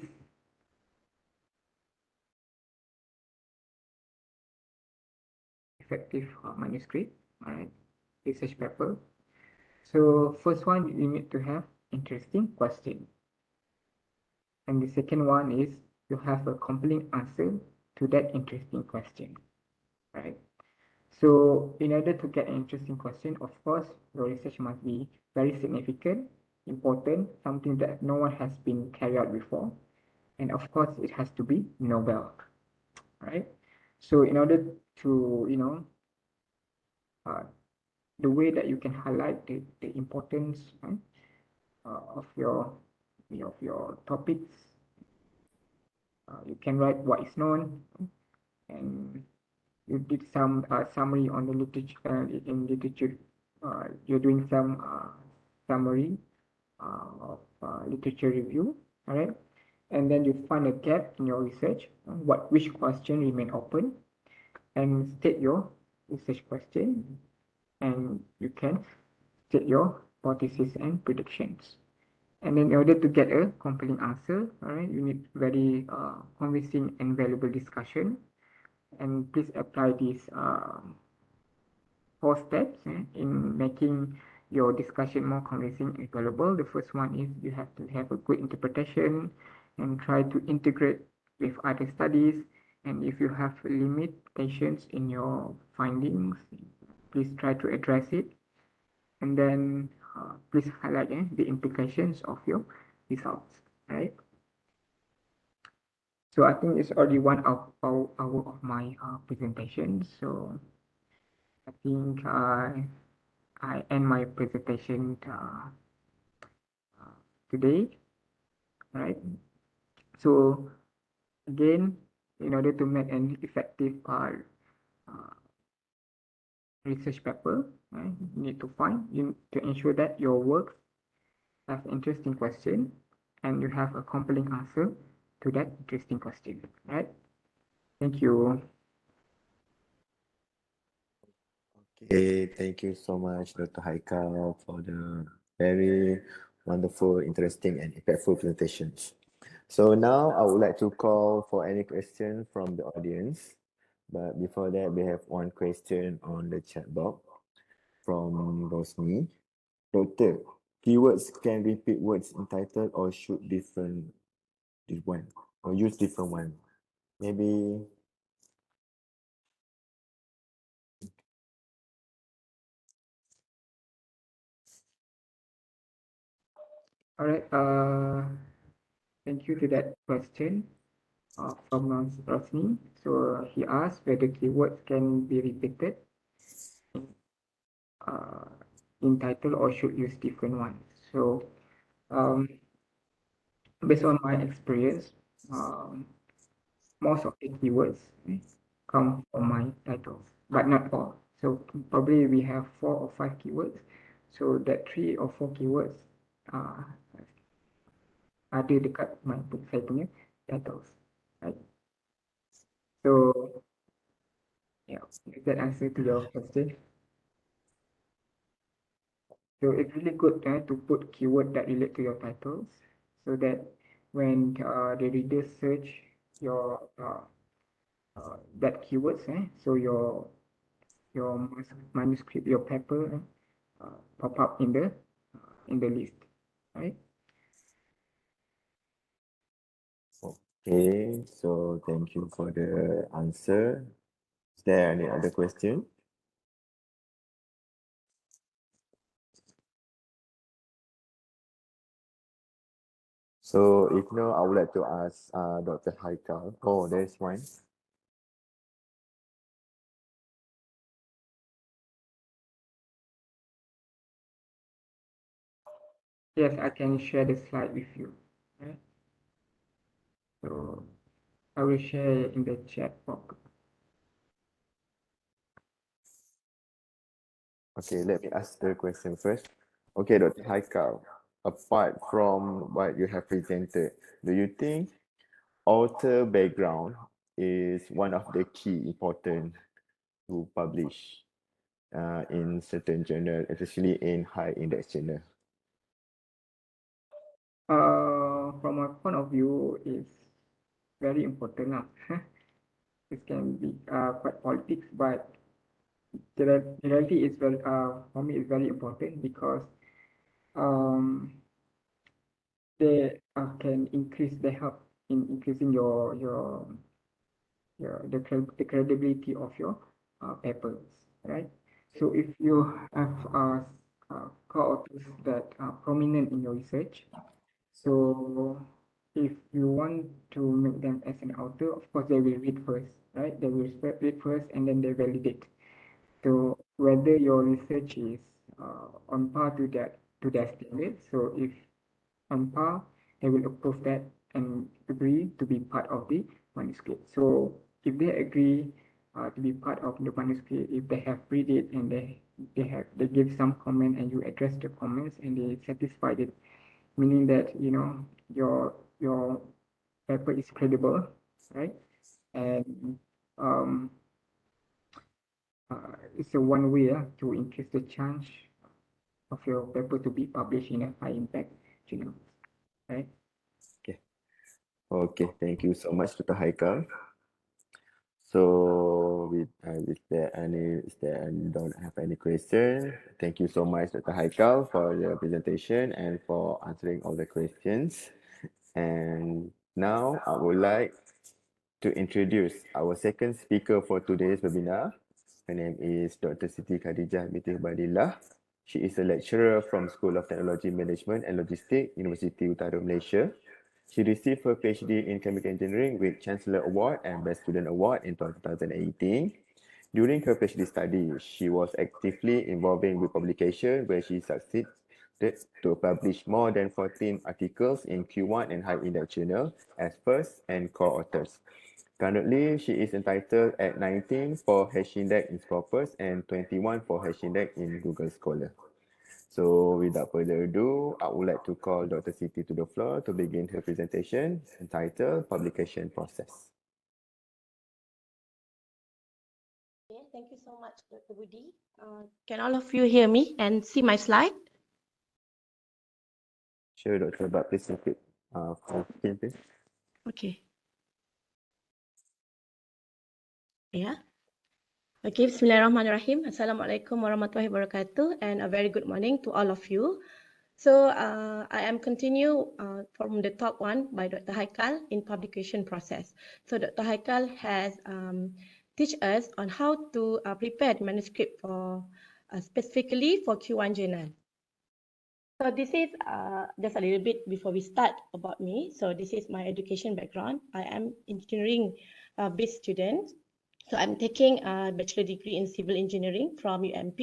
manuscript, alright, research paper. So first one, you need to have interesting question. And the second one is you have a compelling answer to that interesting question, right? So in order to get an interesting question, of course, your research must be very significant, important, something that no one has been carried out before. And of course, it has to be novel, right? So in order to, the way that you can highlight the importance of your topics, you can write what is known, and you did some summary on the literature in literature. You're doing some summary of literature review, all right? And then you find a gap in your research, which question remain open, and state your research question, and you can state your hypothesis and predictions. And then in order to get a compelling answer, all right, you need very convincing and valuable discussion. And please apply these 4 steps in making your discussion more convincing and valuable. The first one is you have to have a good interpretation and try to integrate with other studies. And if you have limitations in your findings, please try to address it. And then please highlight the implications of your results, right? So I think it's already 1 hour of my presentation. So I think I end my presentation today, right? So again, in order to make an effective research paper, right, you need to ensure that your works have interesting question and you have a compelling answer to that interesting question, right? Thank you. Okay, thank you so much, Dr. Haikal, for the very wonderful, interesting, and impactful presentations. So now I would like to call for any question from the audience. But before that, we have one question on the chat box from Rosni. Doctor, keywords can repeat words in title or should different one or use different one. Maybe All right. Thank you to that question from Rosni. So he asked whether keywords can be repeated uh, in title or should use different ones. So um, based on my experience, um, most of the keywords come from my titles, but not all. So probably we have 4 or 5 keywords. So that 3 or 4 keywords uh, ada dekat my saya punya titles, right? So yeah, is that answer to your question? So it's really good to put keyword that relate to your titles, so that when the readers search your that keywords, so your manuscript, your paper pop up in the list, right? okay. So thank you for the answer. Is there any other question? So if no, I would like to ask Dr. Haikal. Oh, there's one. Yes, I can share the slide with you. Right? So I will share in the chat box. Okay, let me ask the question first. Okay, Dr. Haikal, apart from what you have presented, do you think author background is one of the key important to publish in certain journal, especially in high index journal? From my point of view, is very important lah. It can be quite politics, but the reality is very for me is very important because um they can increase the help in increasing the credibility of your papers, right? So if you have co-authors that are prominent in your research, so if you want to make them as an author, of course they will read first, right? They will read first and then they validate. So whether your research is on par to their standards. So if on par, they will approve that and agree to be part of the manuscript. So if they agree to be part of the manuscript, if they have read it and they give some comment and you address the comments and they satisfied it, meaning that your paper is credible, right? And um, it's a one way to increase the chance of your paper to be published in a high impact journal, right? Okay. Okay, thank you so much, Dr. Haikal. So is there any don't have any question? Thank you so much, Dr. Haikal, for your presentation and for answering all the questions. And now I would like to introduce our second speaker for today's webinar. Her name is Dr. Siti Khadijah binti Badillah. She is a lecturer from School of Technology Management and Logistics, University Utara Malaysia. She received her PhD in Chemical Engineering with Chancellor Award and Best Student Award in 2018. During her PhD study, she was actively involving with publication where she succeeded to publish more than 14 articles in Q1 and High Index Journal as first and co-authors. Currently, she is entitled at 19 for H-Index in Scopus and 21 for H-Index in Google Scholar. So without further ado, I would like to call Dr. Siti to the floor to begin her presentation entitled Publication Process. Okay, thank you so much, Dr. Budi. Can all of you hear me and see my slide? Sure, Dr. But please make it full screen, please. Okay. Yeah. Okay, Bismillahirrahmanirrahim. Assalamualaikum warahmatullahi wabarakatuh, and a very good morning to all of you. So I am continue from the top one by Dr. Haikal in publication process. So Dr. Haikal has teach us on how to prepare the manuscript for specifically for Q1 journal. So this is just a little bit before we start about me. So this is my education background. I am engineering based student. So I'm taking a bachelor degree in civil engineering from UMP.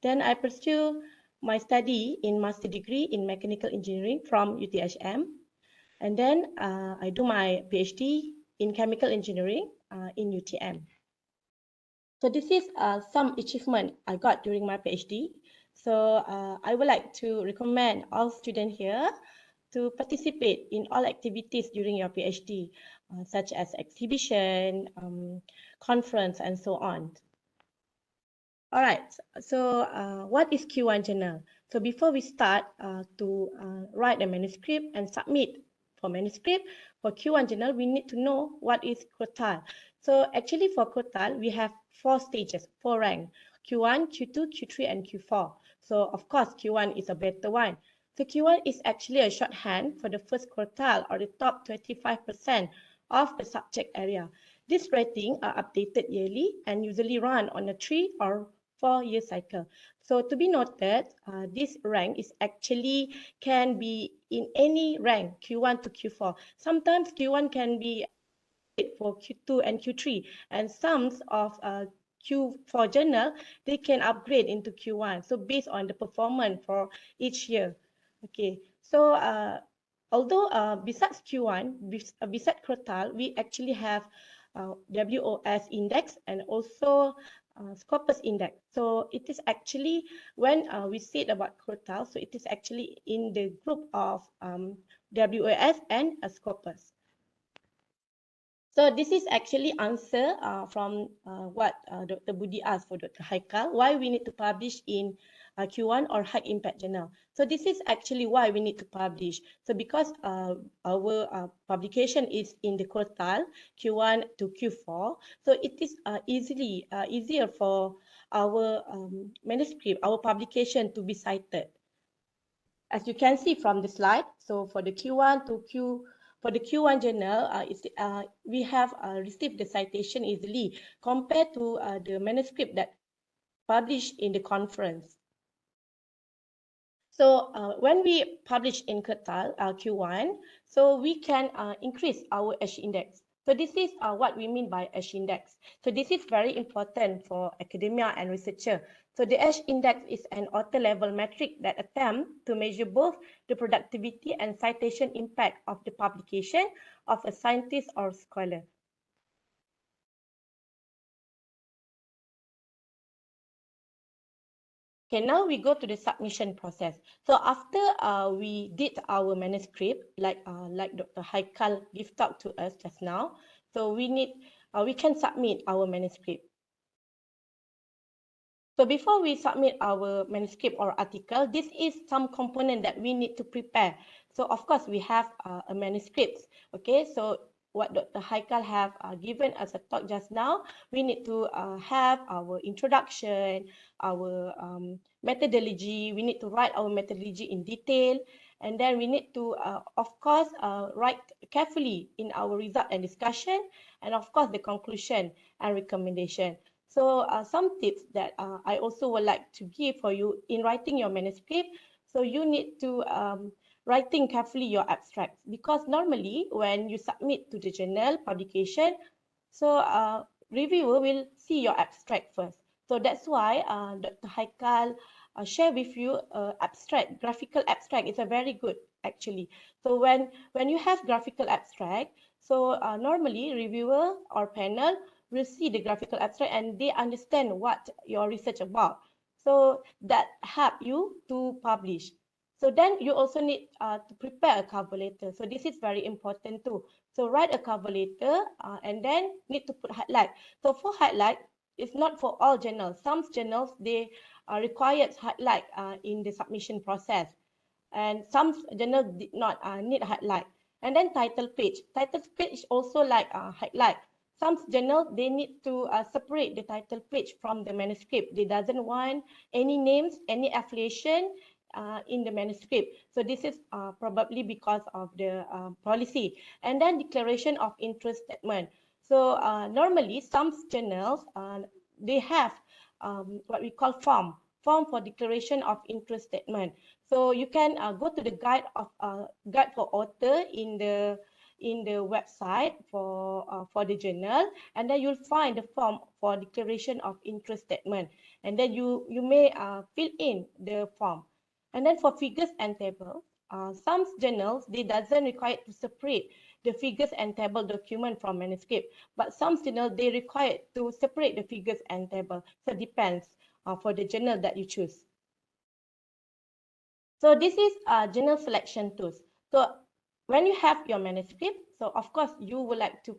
Then I pursue my study in master degree in mechanical engineering from UTHM. And then I do my PhD in chemical engineering in UTM. So this is some achievement I got during my PhD. So I would like to recommend all students here to participate in all activities during your PhD, such as exhibition, conference, and so on. All right, so what is Q1 journal? So before we start to write a manuscript and submit for manuscript, for Q1 journal, we need to know what is quartile. So actually for quartile, we have 4 stages, 4 rank, Q1, Q2, Q3, and Q4. So of course, Q1 is a better one. So Q1 is actually a shorthand for the first quartile or the top 25% of the subject area. This rating are updated yearly and usually run on a 3 or 4-year cycle. So to be noted, this rank is actually can be in any rank, Q1 to Q4. Sometimes Q1 can be for Q2 and Q3, and some of Q4 journal, they can upgrade into Q1. So based on the performance for each year. Okay, so although besides Q1, besides quartile, we actually have WOS index and also Scopus index. So it is actually when we said about quartile, so it is actually in the group of WOS and Scopus. So this is actually answer from what Dr. Budi asked for Dr. Haikal, why we need to publish in Q1 or high impact journal. So this is actually why we need to publish. So because our publication is in the quartile Q1 to Q4, so it is easier for our manuscript, our publication to be cited. As you can see from the slide, so for the Q1 to for the Q1 journal, we have received the citation easily compared to the manuscript that published in the conference. So when we publish in quartile Q1, so we can increase our H index. So this is what we mean by H index. So this is very important for academia and researcher. So the H index is an author level metric that attempts to measure both the productivity and citation impact of the publication of a scientist or scholar. Okay, now we go to the submission process. So after we did our manuscript, like Dr. Haikal gave out to us just now, so we can submit our manuscript. So before we submit our manuscript or article, this is some component that we need to prepare. So of course we have a manuscript. Okay, so what Dr. Haikal have given us a talk just now, we need to have our introduction, our methodology. We need to write our methodology in detail, and then we need to, of course, write carefully in our result and discussion, and of course the conclusion and recommendation. So some tips that I also would like to give for you in writing your manuscript. So you need to writing carefully your abstracts, because normally when you submit to the journal publication, so reviewer will see your abstract first. So that's why Dr. Haikal share with you abstract, graphical abstract is a very good actually. So when you have graphical abstract, so normally reviewer or panel will see the graphical abstract and they understand what your research about. So that help you to publish. So then you also need to prepare a cover letter. So this is very important too. So write a cover letter and then need to put highlight. So for highlight, it's not for all journals. Some journals, they require highlight in the submission process. And some journals did not need highlight. And then title page. Title page also like highlight. Some journals, they need to separate the title page from the manuscript. They doesn't want any names, any affiliation in the manuscript. So this is probably because of the policy. And then declaration of interest statement. So normally some journals, they have what we call form for declaration of interest statement. So you can go to the guide for author in the website for the journal, and then you'll find the form for declaration of interest statement, and then you may fill in the form. And then for figures and tables, some journals, they doesn't require to separate the figures and table document from manuscript, but some journals, they require to separate the figures and table. So it depends for the journal that you choose. So this is journal selection tools. So when you have your manuscript, so of course you would like to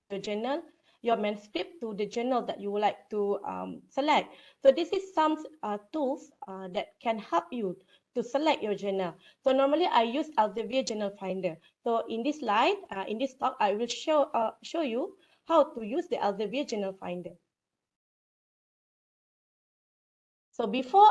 the journal, your manuscript to the journal that you would like to select. So this is some tools that can help you to select your journal. So normally I use Elsevier Journal Finder. So in this slide, in this talk, I will show you how to use the Elsevier Journal Finder. So before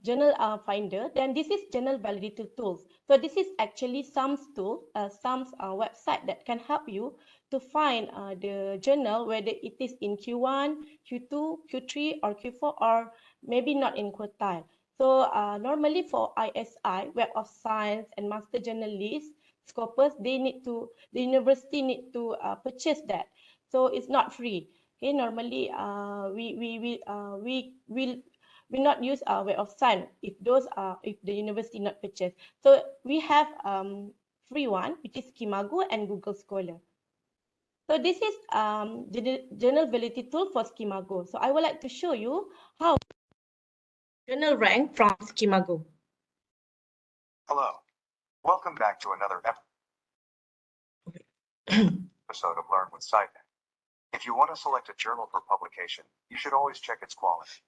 journal finder, then this is journal validator tools. So this is actually some tool, some website that can help you to find the journal, whether it is in Q1, Q2, Q3, or Q4, or maybe not in quartile. So normally for ISI, Web of Science, and Master Journalists, Scopus, the university need to purchase that. So it's not free. Okay, normally we will not use our Web of Science if the university not purchase. So we have free one, which is Skimago and Google Scholar. So this is journal validity tool for Skimago. So I would like to show you how journal rank from Skimago. Hello, welcome back to another episode of Learn with SciTech. If you want to select a journal for publication, you should always check its quality.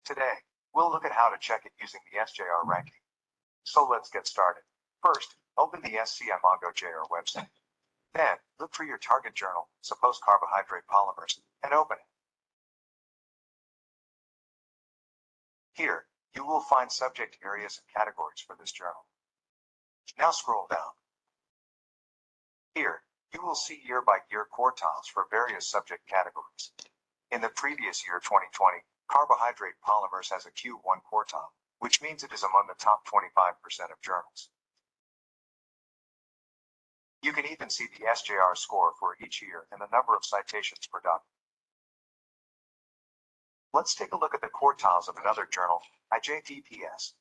Today, we'll look at how to check it using the SJR ranking. So let's get started. First, open the SCImago JR website. Then, look for your target journal, suppose carbohydrate polymers, and open it. Here, you will find subject areas and categories for this journal. Now scroll down. Here, you will see year-by-year quartiles for various subject categories. In the previous year 2020, carbohydrate polymers has a Q1 quartile, which means it is among the top 25% of journals. You can even see the SJR score for each year and the number of citations per document. Let's take a look at the quartiles of another journal, IJTPS.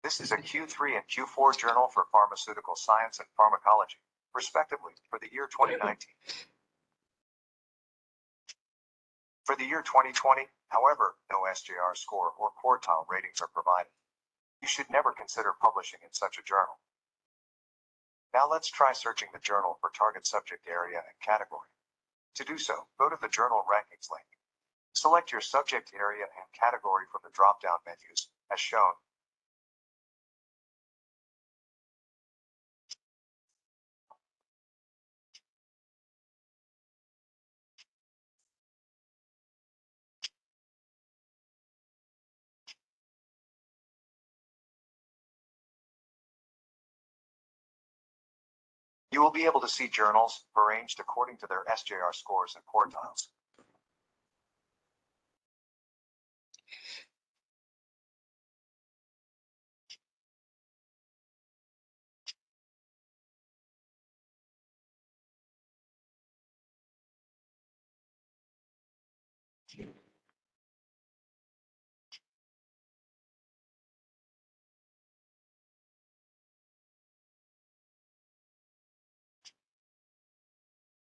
This is a Q3 and Q4 journal for pharmaceutical science and pharmacology, respectively, for the year 2019. For the year 2020, however, no SJR score or quartile ratings are provided. You should never consider publishing in such a journal. Now let's try searching the journal for target subject area and category. To do so, go to the Journal Rankings link. Select your subject area and category from the drop-down menus, as shown. You will be able to see journals arranged according to their SJR scores and quartiles.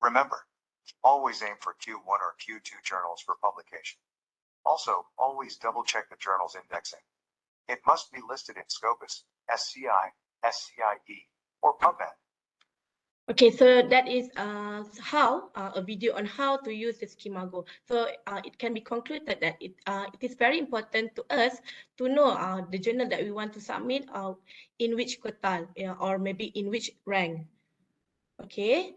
Remember, Always aim for Q1 or Q2 journals for publication. Also, always double-check the journal's indexing. It must be listed in Scopus, SCI, SCIE, or PubMed. Okay, so that is a video on how to use the Schemago. So it can be concluded that it is very important to us to know the journal that we want to submit in which quartile or maybe in which rank. Okay.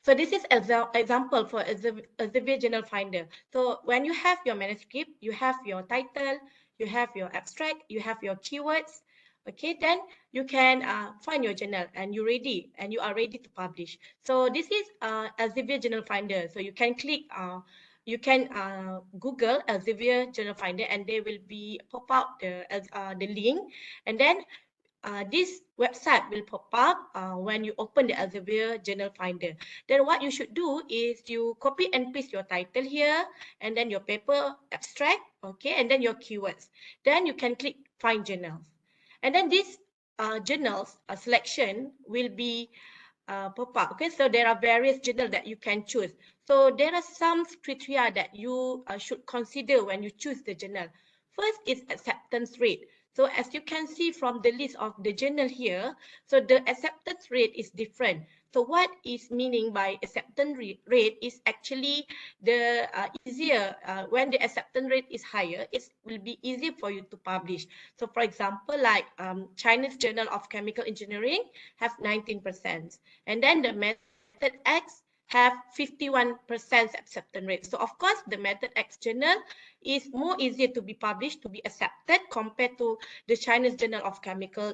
So this is example for Elsevier Journal Finder. So when you have your manuscript, you have your title, you have your abstract, you have your keywords. Okay, then you can find your journal and you are ready to publish. So this is Elsevier Journal Finder. So you can click, you can Google Elsevier Journal Finder, and they will be pop out the link, and then this website will pop up when you open the Elsevier Journal Finder. Then what you should do is you copy and paste your title here, and then your paper abstract, okay, and then your keywords. Then you can click Find Journals. And then this journals selection will be pop up. Okay, so there are various journals that you can choose. So there are some criteria that you should consider when you choose the journal. First is acceptance rate. So as you can see from the list of the journal here, so the acceptance rate is different. So what is meaning by acceptance rate is actually the easier, when the acceptance rate is higher, it will be easy for you to publish. So for example, like Chinese Journal of Chemical Engineering have 19%. And then the Method X have 51% acceptance rate. So of course, the Method X journal is more easier to be published, to be accepted compared to the Chinese Journal of Chemical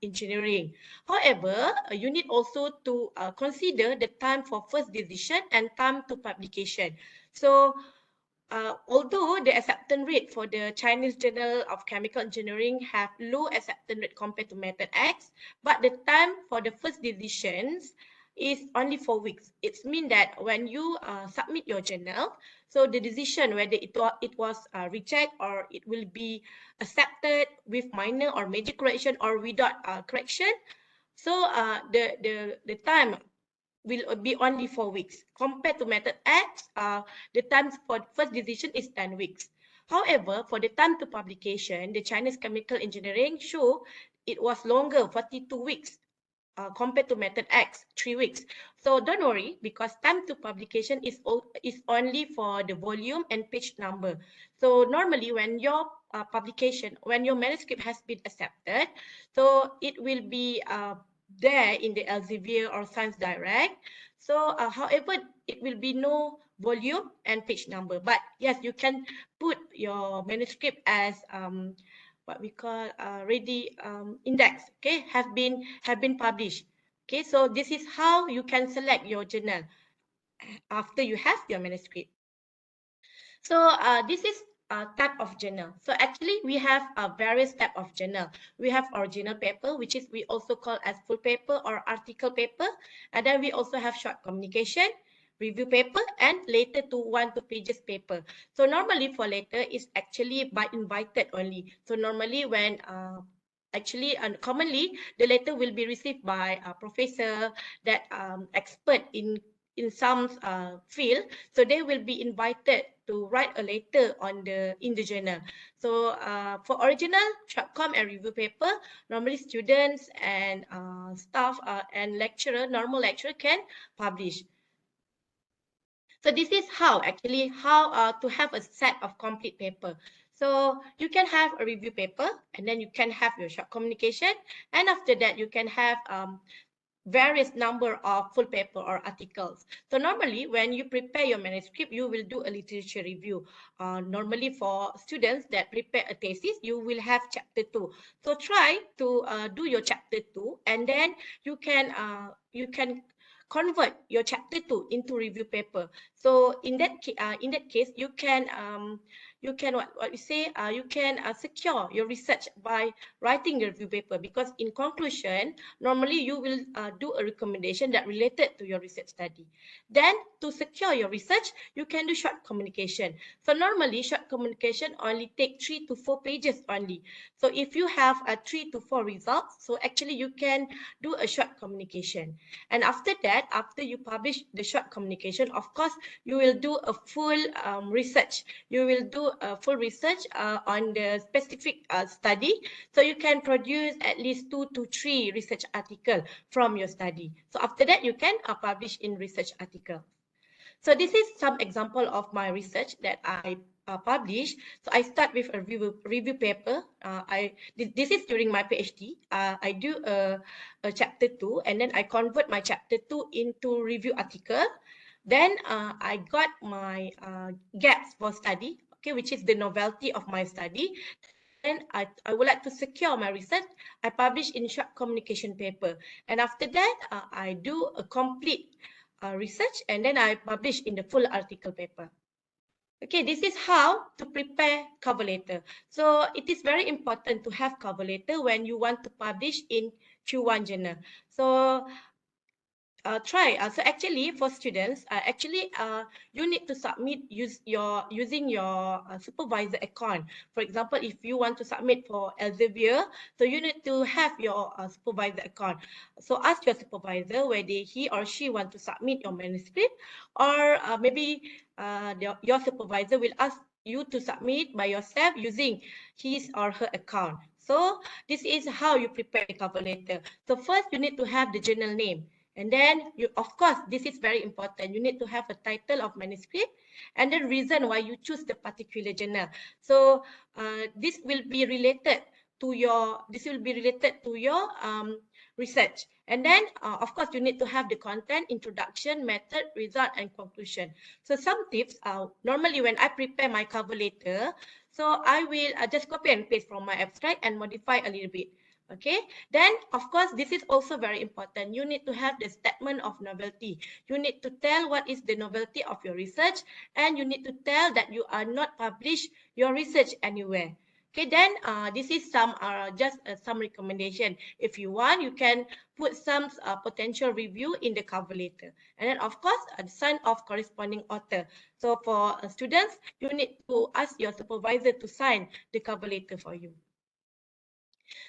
Engineering. However, you need also to consider the time for first decision and time to publication. So although the acceptance rate for the Chinese Journal of Chemical Engineering have low acceptance rate compared to Method X, but the time for the first decisions is only 4 weeks. It means that when you submit your journal, so the decision whether it was rejected or it will be accepted with minor or major correction or without correction, so the time will be only 4 weeks. Compared to Method X, the time for first decision is 10 weeks. However, for the time to publication, the Chinese Chemical Engineering show it was longer, 42 weeks. Compared to Method X, 3 weeks. So don't worry, because time to publication is only for the volume and page number. So normally when your publication, when your manuscript has been accepted, so it will be there in the Elsevier or Science Direct. So however, it will be no volume and page number. But yes, you can put your manuscript as what we call ready index, okay, have been published. Okay, so this is how you can select your journal after you have your manuscript. So this is a type of journal. So actually we have various type of journal. We have original paper, which is we also call as full paper or article paper, and then we also have short communication, review paper, and later to 1-2 pages paper. So normally for later is actually by invited only. So normally when actually and commonly the letter will be received by a professor that expert in some field, so they will be invited to write a letter on in the journal. So for original, short com and review paper, normally students and staff and normal lecturer can publish. So this is how to have a set of complete paper. So you can have a review paper, and then you can have your short communication, and after that you can have various number of full paper or articles. So normally when you prepare your manuscript, you will do a literature review. Normally for students that prepare a thesis, you will have chapter 2. So try to do your chapter 2, and then you can convert your chapter 2 into review paper. So in that case, you can you can what we say, you can secure your research by writing the review paper, because in conclusion, normally you will do a recommendation that related to your research study. Then to secure your research, you can do short communication. So normally short communication only take 3 to 4 pages only. So if you have 3 to 4 results, so actually you can do a short communication. And after that, after you publish the short communication, of course, you will do a full research. You will do a full research on the specific study. So you can produce at least 2 to 3 research articles from your study. So after that, you can publish in research article. So this is some example of my research that I published. So I start with a review paper. This is during my PhD. I do a chapter 2, and then I convert my chapter 2 into review article. Then I got my gaps for study, okay, which is the novelty of my study. Then I would like to secure my research. I publish in short communication paper, and after that I do a complete research, and then I publish in the full article paper. Okay, this is how to prepare cover letter. So it is very important to have cover letter when you want to publish in Q1 journal. So try. So actually, for students, you need to submit using your supervisor account. For example, if you want to submit for Elsevier, so you need to have your supervisor account. So ask your supervisor whether he or she want to submit your manuscript, or maybe your supervisor will ask you to submit by yourself using his or her account. So this is how you prepare the cover letter. So first, you need to have the journal name. And then, of course, this is very important. You need to have a title of manuscript and the reason why you choose the particular journal. So this will be related to your research. And then, of course, you need to have the content, introduction, method, result, and conclusion. So some tips, normally when I prepare my cover letter, so I will just copy and paste from my abstract and modify a little bit. Okay, then of course, this is also very important. You need to have the statement of novelty. You need to tell what is the novelty of your research, and you need to tell that you are not publish your research anywhere. Okay, then this is some just some recommendation. If you want, you can put some potential review in the cover letter. And then of course, sign of corresponding author. So for students, you need to ask your supervisor to sign the cover letter for you.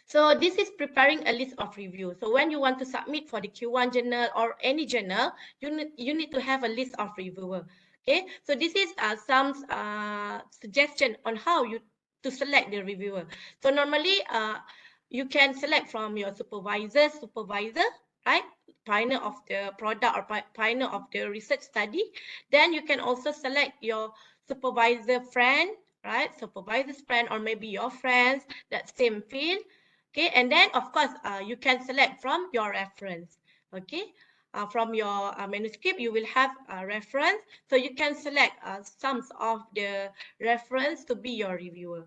So this is preparing a list of reviews. So when you want to submit for the Q1 journal or any journal, you need to have a list of reviewer. Okay, so this is some suggestion on how you to select the reviewer. So normally you can select from your supervisor, right? Pioneer of the product or pioneer of the research study. Then you can also select your supervisor friend, right? Supervisor's friend, or maybe your friends that same field. Okay, and then of course you can select from your reference. Okay, from your manuscript you will have a reference, so you can select some of the reference to be your reviewer.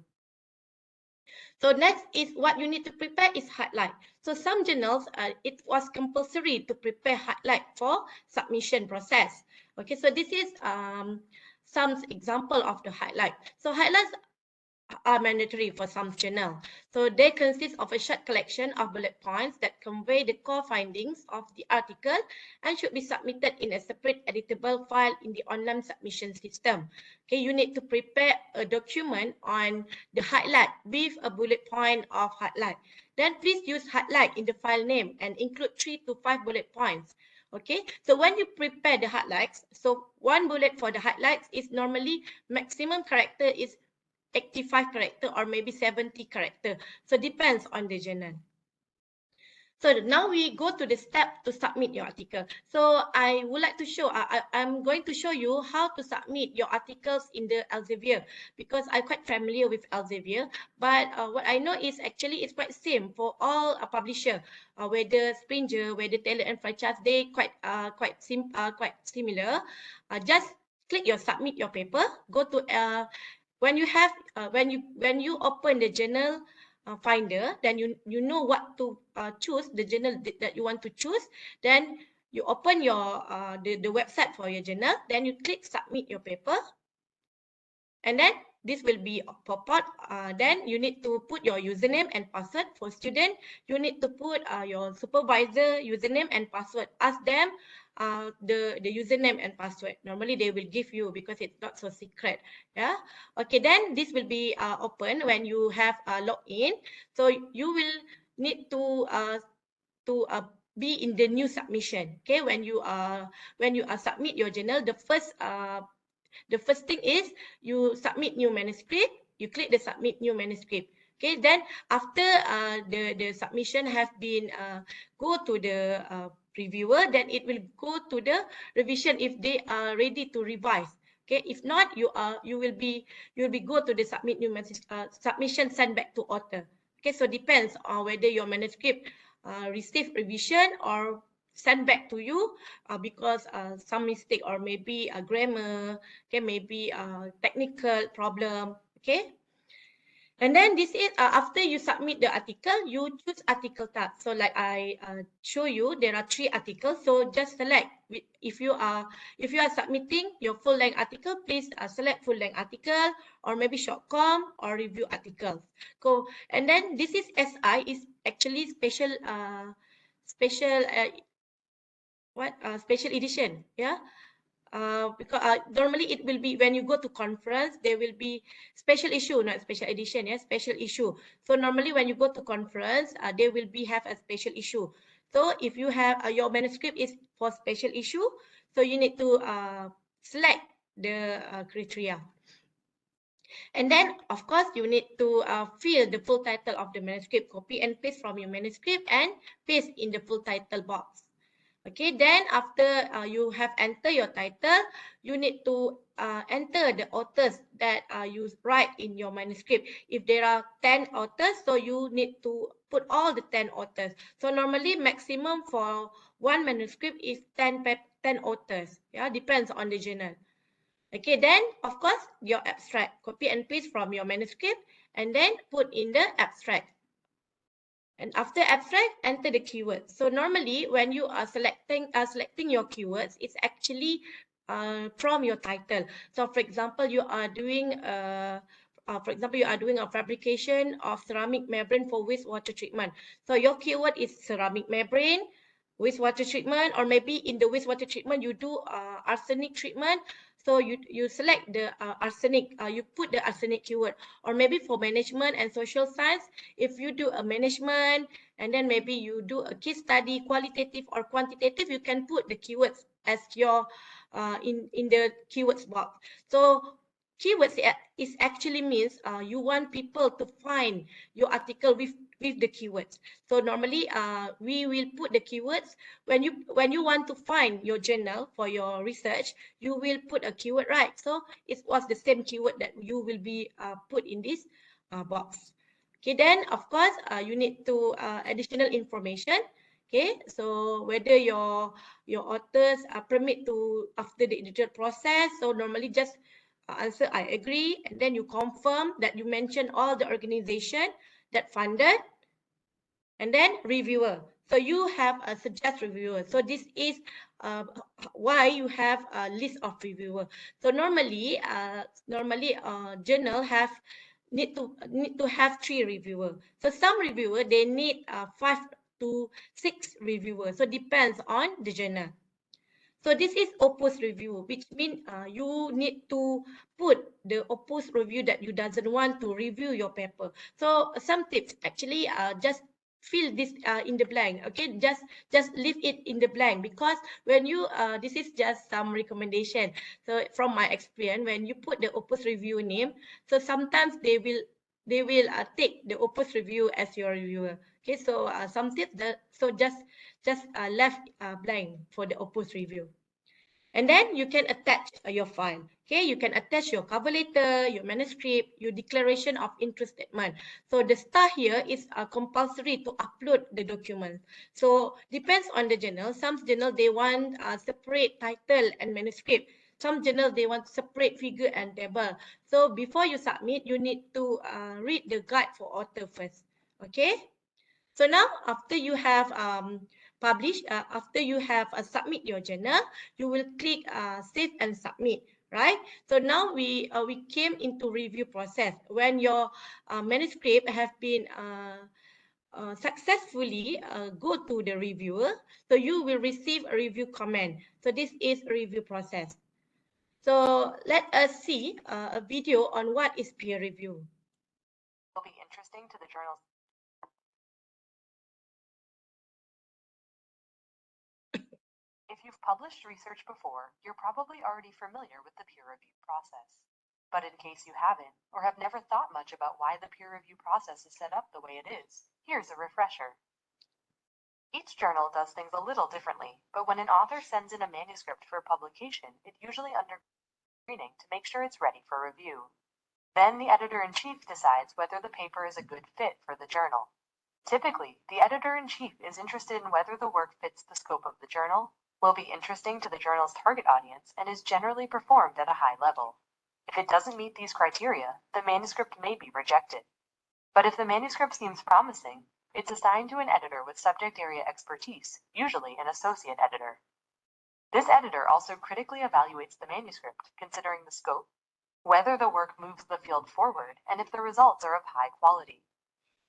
So next is what you need to prepare is highlight. So some journals it was compulsory to prepare highlight for submission process. Okay, so this is some example of the highlight. So highlights are mandatory for some journal. So they consist of a short collection of bullet points that convey the core findings of the article and should be submitted in a separate editable file in the online submission system. Okay, you need to prepare a document on the highlight with a bullet point of highlight. Then please use highlight in the file name and include 3 to 5 bullet points. Okay, so when you prepare the highlights, so one bullet for the highlights is normally maximum character is 85 character or maybe 70 character. So depends on the journal. So now we go to the step to submit your article. So I would like to show, I'm going to show you how to submit your articles in the Elsevier, because I'm quite familiar with Elsevier. But what I know is actually it's quite same for all publisher, whether Springer, whether Taylor and Franchise, they quite similar. Just click your submit your paper. Go to when you open the journal finder, then you know what to choose, the journal that you want to choose. Then you open your the website for your journal, then you click submit your paper, and then this will be pop out. Then you need to put your username and password. For student, you need to put your supervisor username and password. Ask them the username and password. Normally they will give you because it's not so secret. Yeah. Okay. Then this will be open when you have login. So you will need to be in the new submission. Okay. When you submit your journal, the first thing is you submit new manuscript. You click the submit new manuscript. Okay, then after the submission have been go to the reviewer, then it will go to the revision if they are ready to revise. Okay, if not, you will be go to the submit new submission send back to author. Okay, so depends on whether your manuscript receive revision or send back to you because some mistake or maybe a grammar, okay, maybe a technical problem. Okay, and then this is after you submit the article, you choose article tab. So like I show you, there are 3 articles. So just select. If you are submitting your full length article, please select full length article or maybe short com or review articles. Go, and then this is SI is actually special special edition. Yeah. Because normally it will be when you go to conference, there will be special issue, not special edition, yeah, special issue. So normally when you go to conference, they will have a special issue. So if you have your manuscript is for special issue, so you need to select the criteria. And then, of course, you need to fill the full title of the manuscript, copy and paste from your manuscript and paste in the full title box. Okay, then after you have entered your title, you need to enter the authors that you write in your manuscript. If there are 10 authors, so you need to put all the 10 authors. So normally maximum for one manuscript is 10 authors. Yeah, depends on the journal. Okay, then of course your abstract, copy and paste from your manuscript and then put in the abstract. And after abstract, enter the keywords. So normally when you are selecting your keywords, it's actually from your title. So for example, you are doing a fabrication of ceramic membrane for wastewater treatment. So your keyword is ceramic membrane, wastewater treatment, or maybe in the wastewater treatment you do arsenic treatment. So you select the arsenic, you put the arsenic keyword. Or maybe for management and social science, if you do a management and then maybe you do a case study, qualitative or quantitative, you can put the keywords as your in the keywords box. So keywords is actually means you want people to find your article with the keywords. So normally we will put the keywords when you want to find your journal for your research, you will put a keyword, right? So it was the same keyword that you will be put in this box. Okay, then of course you need to additional information. Okay, so whether your authors permit to after the editorial process. So normally just answer I agree, and then you confirm that you mention all the organization that funded, and then reviewer. So you have a suggest reviewer. So this is why you have a list of reviewer. So normally journal need to have 3 reviewer. So some reviewer they need 5 to 6 reviewer. So depends on the journal. So this is opposed review, which means you need to put the opposed review that you doesn't want to review your paper. So some tips actually just fill this in the blank. Okay, just leave it in the blank, because when you this is just some recommendation. So from my experience, when you put the opposed review name, so sometimes they will take the opposed review as your reviewer. Okay, so some tips that so just left blank for the opposed review. And then you can attach your file. Okay, you can attach your cover letter, your manuscript, your declaration of interest statement. So the star here is compulsory to upload the document. So depends on the journal. Some journal they want separate title and manuscript. Some journal they want separate figure and table. So before you submit, you need to read the guide for author first. Okay. So now after you have published, after you have submit your journal, you will click save and submit, right? So now we came into review process when your manuscript have been successfully go to the reviewer. So you will receive a review comment. So this is a review process. So let us see a video on what is peer review. Will be interesting to the journal's. If you've published research before, you're probably already familiar with the peer review process. But in case you haven't, or have never thought much about why the peer review process is set up the way it is, here's a refresher. Each journal does things a little differently, but when an author sends in a manuscript for publication, it usually undergoes screening to make sure it's ready for review. Then the editor-in-chief decides whether the paper is a good fit for the journal. Typically, the editor-in-chief is interested in whether the work fits the scope of the journal, will be interesting to the journal's target audience, and is generally performed at a high level. If it doesn't meet these criteria, the manuscript may be rejected. But if the manuscript seems promising, it's assigned to an editor with subject area expertise, usually an associate editor. This editor also critically evaluates the manuscript, considering the scope, whether the work moves the field forward, and if the results are of high quality.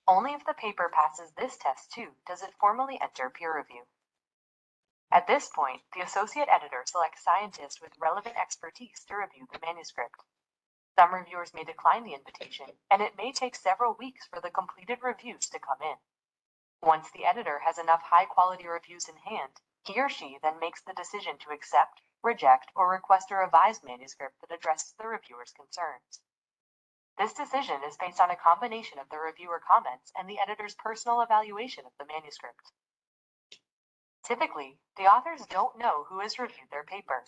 Only if the paper passes this test too does it formally enter peer review. At this point, the associate editor selects scientists with relevant expertise to review the manuscript. Some reviewers may decline the invitation, and it may take several weeks for the completed reviews to come in. Once the editor has enough high-quality reviews in hand, he or she then makes the decision to accept, reject, or request a revised manuscript that addresses the reviewer's concerns. This decision is based on a combination of the reviewer comments and the editor's personal evaluation of the manuscript. Typically, the authors don't know who has reviewed their paper.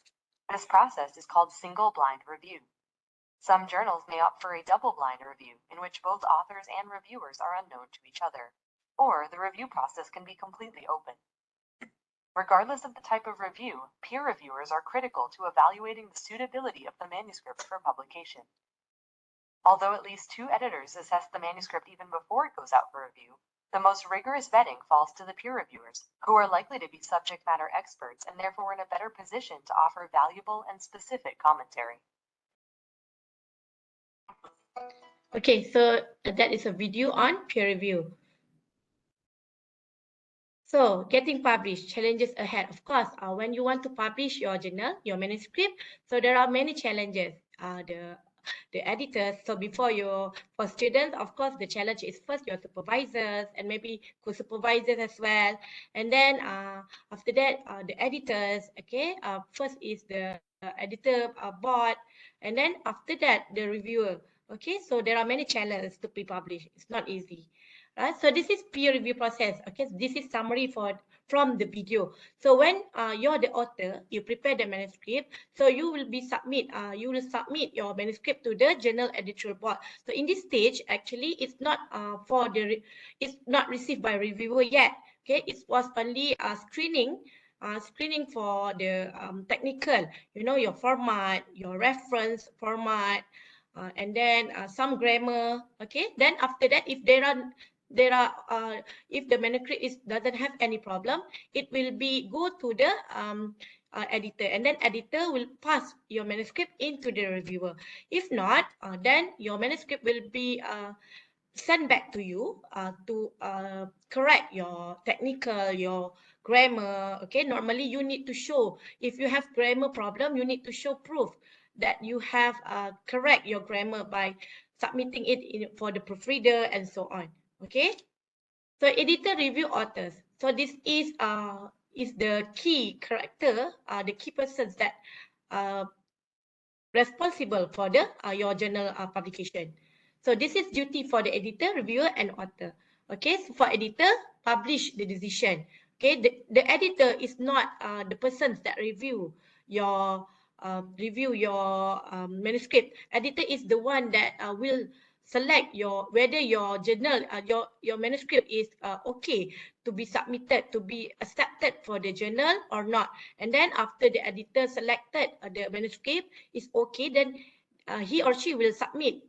This process is called single-blind review. Some journals may opt for a double-blind review, in which both authors and reviewers are unknown to each other, or the review process can be completely open. Regardless of the type of review, peer reviewers are critical to evaluating the suitability of the manuscript for publication. Although at least 2 editors assess the manuscript even before it goes out for review, the most rigorous vetting falls to the peer reviewers, who are likely to be subject matter experts and therefore in a better position to offer valuable and specific commentary. Okay, so that is a video on peer review. So getting published, challenges ahead. Of course, when you want to publish your journal, your manuscript, so there are many challenges. The editors, so for students, of course, the challenge is first your supervisors and maybe co-supervisors as well. And then after that, the editors, okay, first is the editor board, and then after that, the reviewer. Okay, so there are many challenges to be published. It's not easy. Right, so this is peer review process. Okay, this is summary from the video. So when you're the author, you prepare the manuscript. So you will submit your manuscript to the journal editorial board. So in this stage, actually, it's not it's not received by reviewer yet. Okay, it was only screening for the technical, your format, your reference format, and then some grammar. Okay, then after that, if if the manuscript doesn't have any problem, it will go to the editor, and then editor will pass your manuscript into the reviewer. If not, then your manuscript will be sent back to you to correct your technical, your grammar. Okay, normally you need to show, if you have grammar problem, you need to show proof that you have correct your grammar by submitting it for the proofreader and so on. Okay, so editor review authors. So this is the key character, the key persons that responsible for the your journal publication. So this is duty for the editor, reviewer, and author. Okay, so for editor, publish the decision. Okay, the editor is not the persons that review your manuscript. Editor is the one that will select whether your journal, your manuscript is okay to be submitted, to be accepted for the journal or not. And then after the editor selected the manuscript is okay, then he or she will submit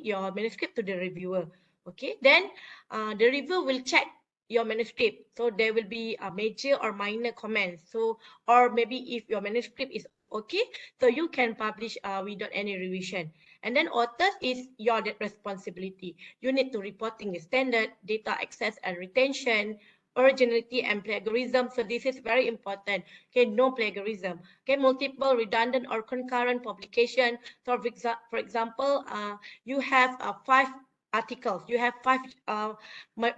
your manuscript to the reviewer. Okay, then the reviewer will check your manuscript. So there will be a major or minor comments. So, or maybe if your manuscript is Okay, so you can publish without any revision. And then authors is your responsibility. You need to reporting the standard, data access and retention, originality and plagiarism. So this is very important. Okay, no plagiarism. Okay, multiple, redundant or concurrent publication. So for example, you have 5 articles. You have 5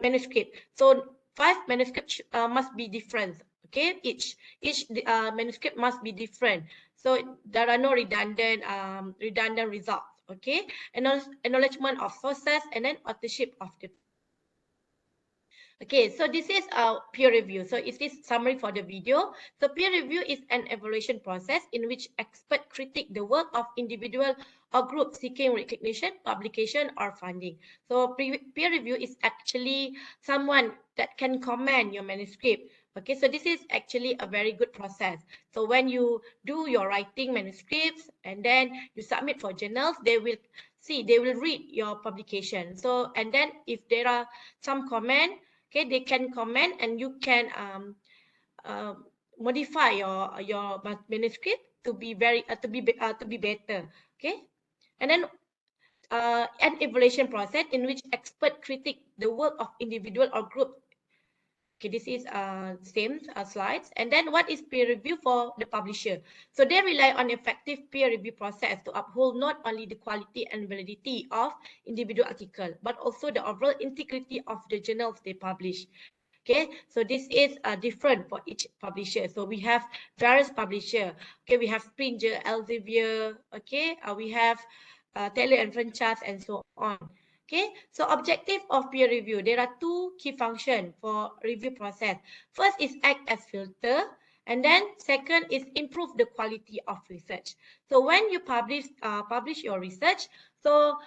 manuscripts. So 5 manuscripts must be different. Okay, each manuscript must be different. So there are no redundant results. Okay, acknowledgement of sources and then authorship of the. Okay, so this is our peer review. So is this summary for the video? So peer review is an evaluation process in which experts critique the work of individual or group seeking recognition, publication, or funding. So peer review is actually someone that can comment your manuscript. Okay, so this is actually a very good process. So when you do your writing manuscripts and then you submit for journals, they will read your publication. So, and then if there are some comment, okay, they can comment and you can modify your manuscript to be better. Okay, and then an evaluation process in which expert critique the work of individual or group. Okay, this is same slides. And then what is peer review for the publisher? So they rely on effective peer review process to uphold not only the quality and validity of individual article, but also the overall integrity of the journals they publish. Okay, so this is different for each publisher. So we have various publisher. Okay, we have Springer, Elsevier. Okay, we have Taylor and Franchise and so on. Okay, so objective of peer review. There are 2 key functions for review process. First is act as filter, and then second is improve the quality of research. So when you publish your research, so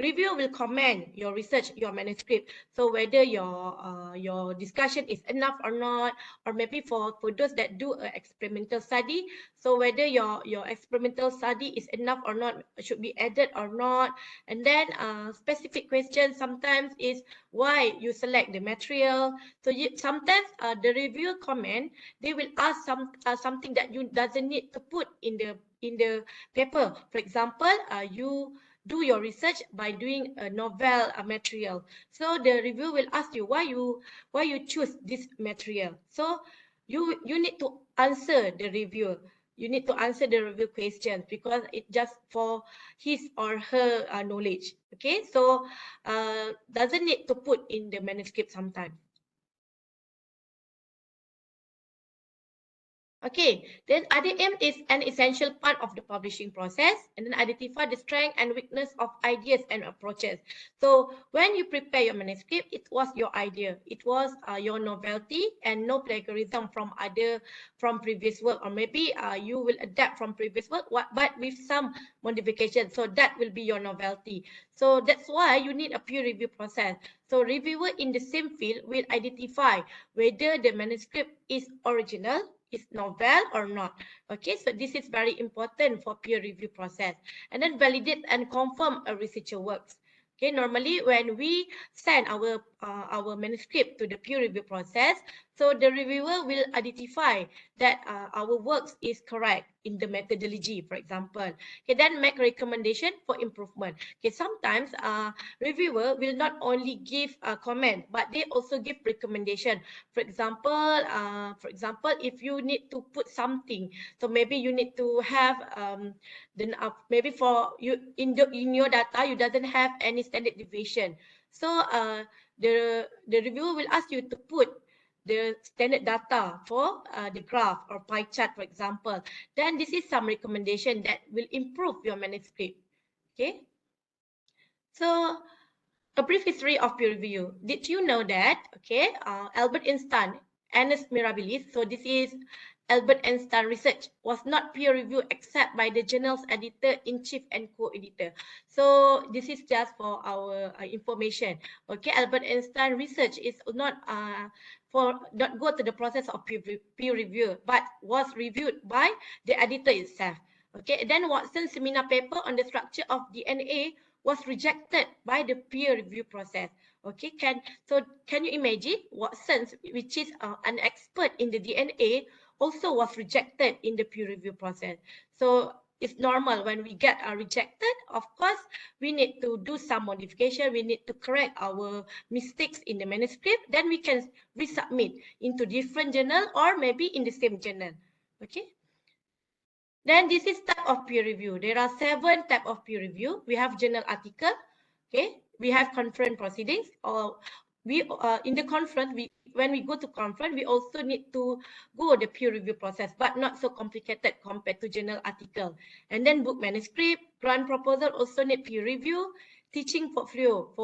review will comment your research, your manuscript. So whether your discussion is enough or not, or maybe for those that do an experimental study, so whether your experimental study is enough or not, should be added or not. And then specific questions sometimes is why you select the material. So sometimes the review comment, they will ask something that you doesn't need to put in the paper. For example, you do your research by doing a novel material. So the review will ask you why you choose this material. So you need to answer the review. You need to answer the review questions because it just for his or her knowledge. Okay, so doesn't need to put in the manuscript sometimes. Okay, then IDM is an essential part of the publishing process, and then identify the strength and weakness of ideas and approaches. So when you prepare your manuscript, it was your idea, it was your novelty, and no plagiarism from previous work, or maybe you will adapt from previous work, but with some modification. So that will be your novelty. So that's why you need a peer review process. So reviewer in the same field will identify whether the manuscript is original, is novel or not. Okay, so this is very important for peer review process. And then validate and confirm a researcher works. Okay, normally when we send our manuscript to the peer review process, so the reviewer will identify that our works is correct in the methodology, for example. Okay, then make recommendation for improvement. Okay, sometimes reviewer will not only give a comment, but they also give recommendation. For example, if you need to put something, so maybe you need to have maybe for you in your data you doesn't have any standard deviation. So the reviewer will ask you to put the standard data for the graph or pie chart, for example. Then this is some recommendation that will improve your manuscript. Okay, so a brief history of peer review. Did you know that, okay, Albert Einstein, Ernest Mirabilis, so this is Albert Einstein research, was not peer reviewed except by the journal's editor-in-chief and co-editor. So this is just for our information. Okay, Albert Einstein research is not not go to the process of peer review, but was reviewed by the editor itself. Okay, then Watson's seminar paper on the structure of DNA was rejected by the peer review process. Okay, can you imagine Watson, which is an expert in the DNA, also was rejected in the peer review process. So it's normal when we get rejected. Of course, we need to do some modification. We need to correct our mistakes in the manuscript. Then we can resubmit into different journal or maybe in the same journal. Okay. Then this is type of peer review. There are 7 type of peer review. We have journal article. Okay. We have conference proceedings. Or we in the conference, when we go to conference, we also need to go the peer review process, but not so complicated compared to journal article. And then book manuscript, grant proposal also need peer review. Teaching portfolio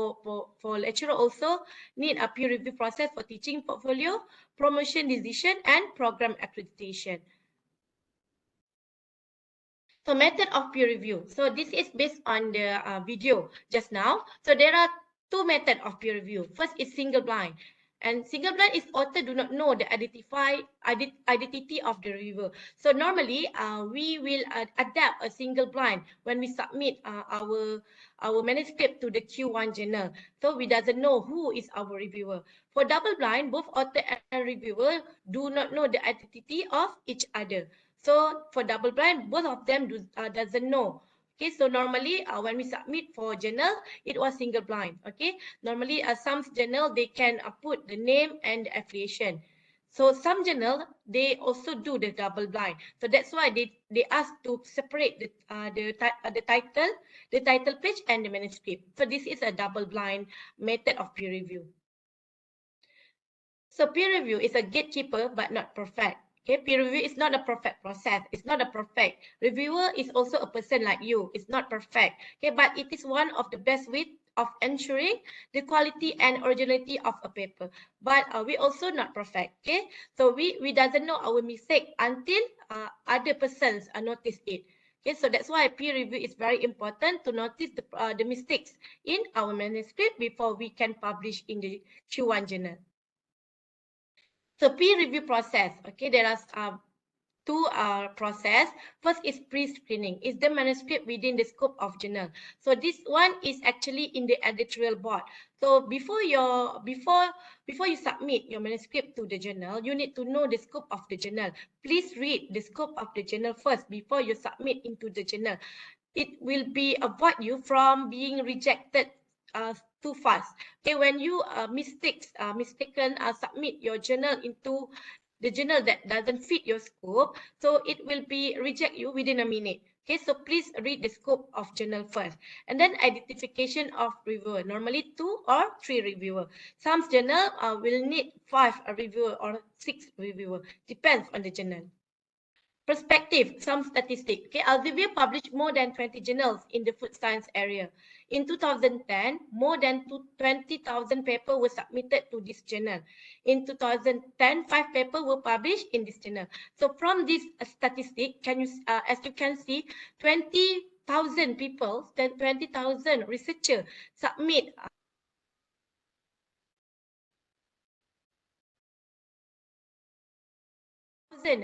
for lecturer also need a peer review process for teaching portfolio, promotion decision, and program accreditation. So method of peer review. So this is based on the video just now. So there are 2 methods of peer review. First is single blind. And single blind is author do not know the identity of the reviewer. So normally we will adapt a single blind when we submit our manuscript to the Q1 journal. So we doesn't know who is our reviewer. For double blind, both author and reviewer do not know the identity of each other. So for double blind, both of them doesn't know. Okay, so normally when we submit for journal, it was single blind. Okay, normally some journal they can put the name and the affiliation. So some journal they also do the double blind. So that's why they ask to separate the title page and the manuscript. So this is a double blind method of peer review. So peer review is a gatekeeper but not perfect. Okay, peer review is not a perfect process. It's not a perfect. Reviewer is also a person like you. It's not perfect. Okay, but it is one of the best ways of ensuring the quality and originality of a paper. But we also not perfect. Okay, so we doesn't know our mistake until other persons notice it. Okay, so that's why peer review is very important to notice the mistakes in our manuscript before we can publish in the Q1 journal. So peer review process, okay, there are 2 process. First is pre-screening. Is the manuscript within the scope of journal? So this one is actually in the editorial board. So before you submit your manuscript to the journal, you need to know the scope of the journal. Please read the scope of the journal first before you submit into the journal. It will avoid you from being rejected too fast. Okay, when you mistaken submit your journal into the journal that doesn't fit your scope, so it will reject you within a minute. Okay, so please read the scope of journal first. And then identification of reviewer. Normally 2 or 3 reviewer. Some journal will need 5 reviewer or 6 reviewer. Depends on the journal. Perspective, some statistics. Okay, Elsevier published more than 20 journals in the food science area. In 2010, more than 20,000 papers were submitted to this journal. In 2010, 5 papers were published in this journal. So from this statistic, as you can see, 20,000 people, 20,000 researchers submit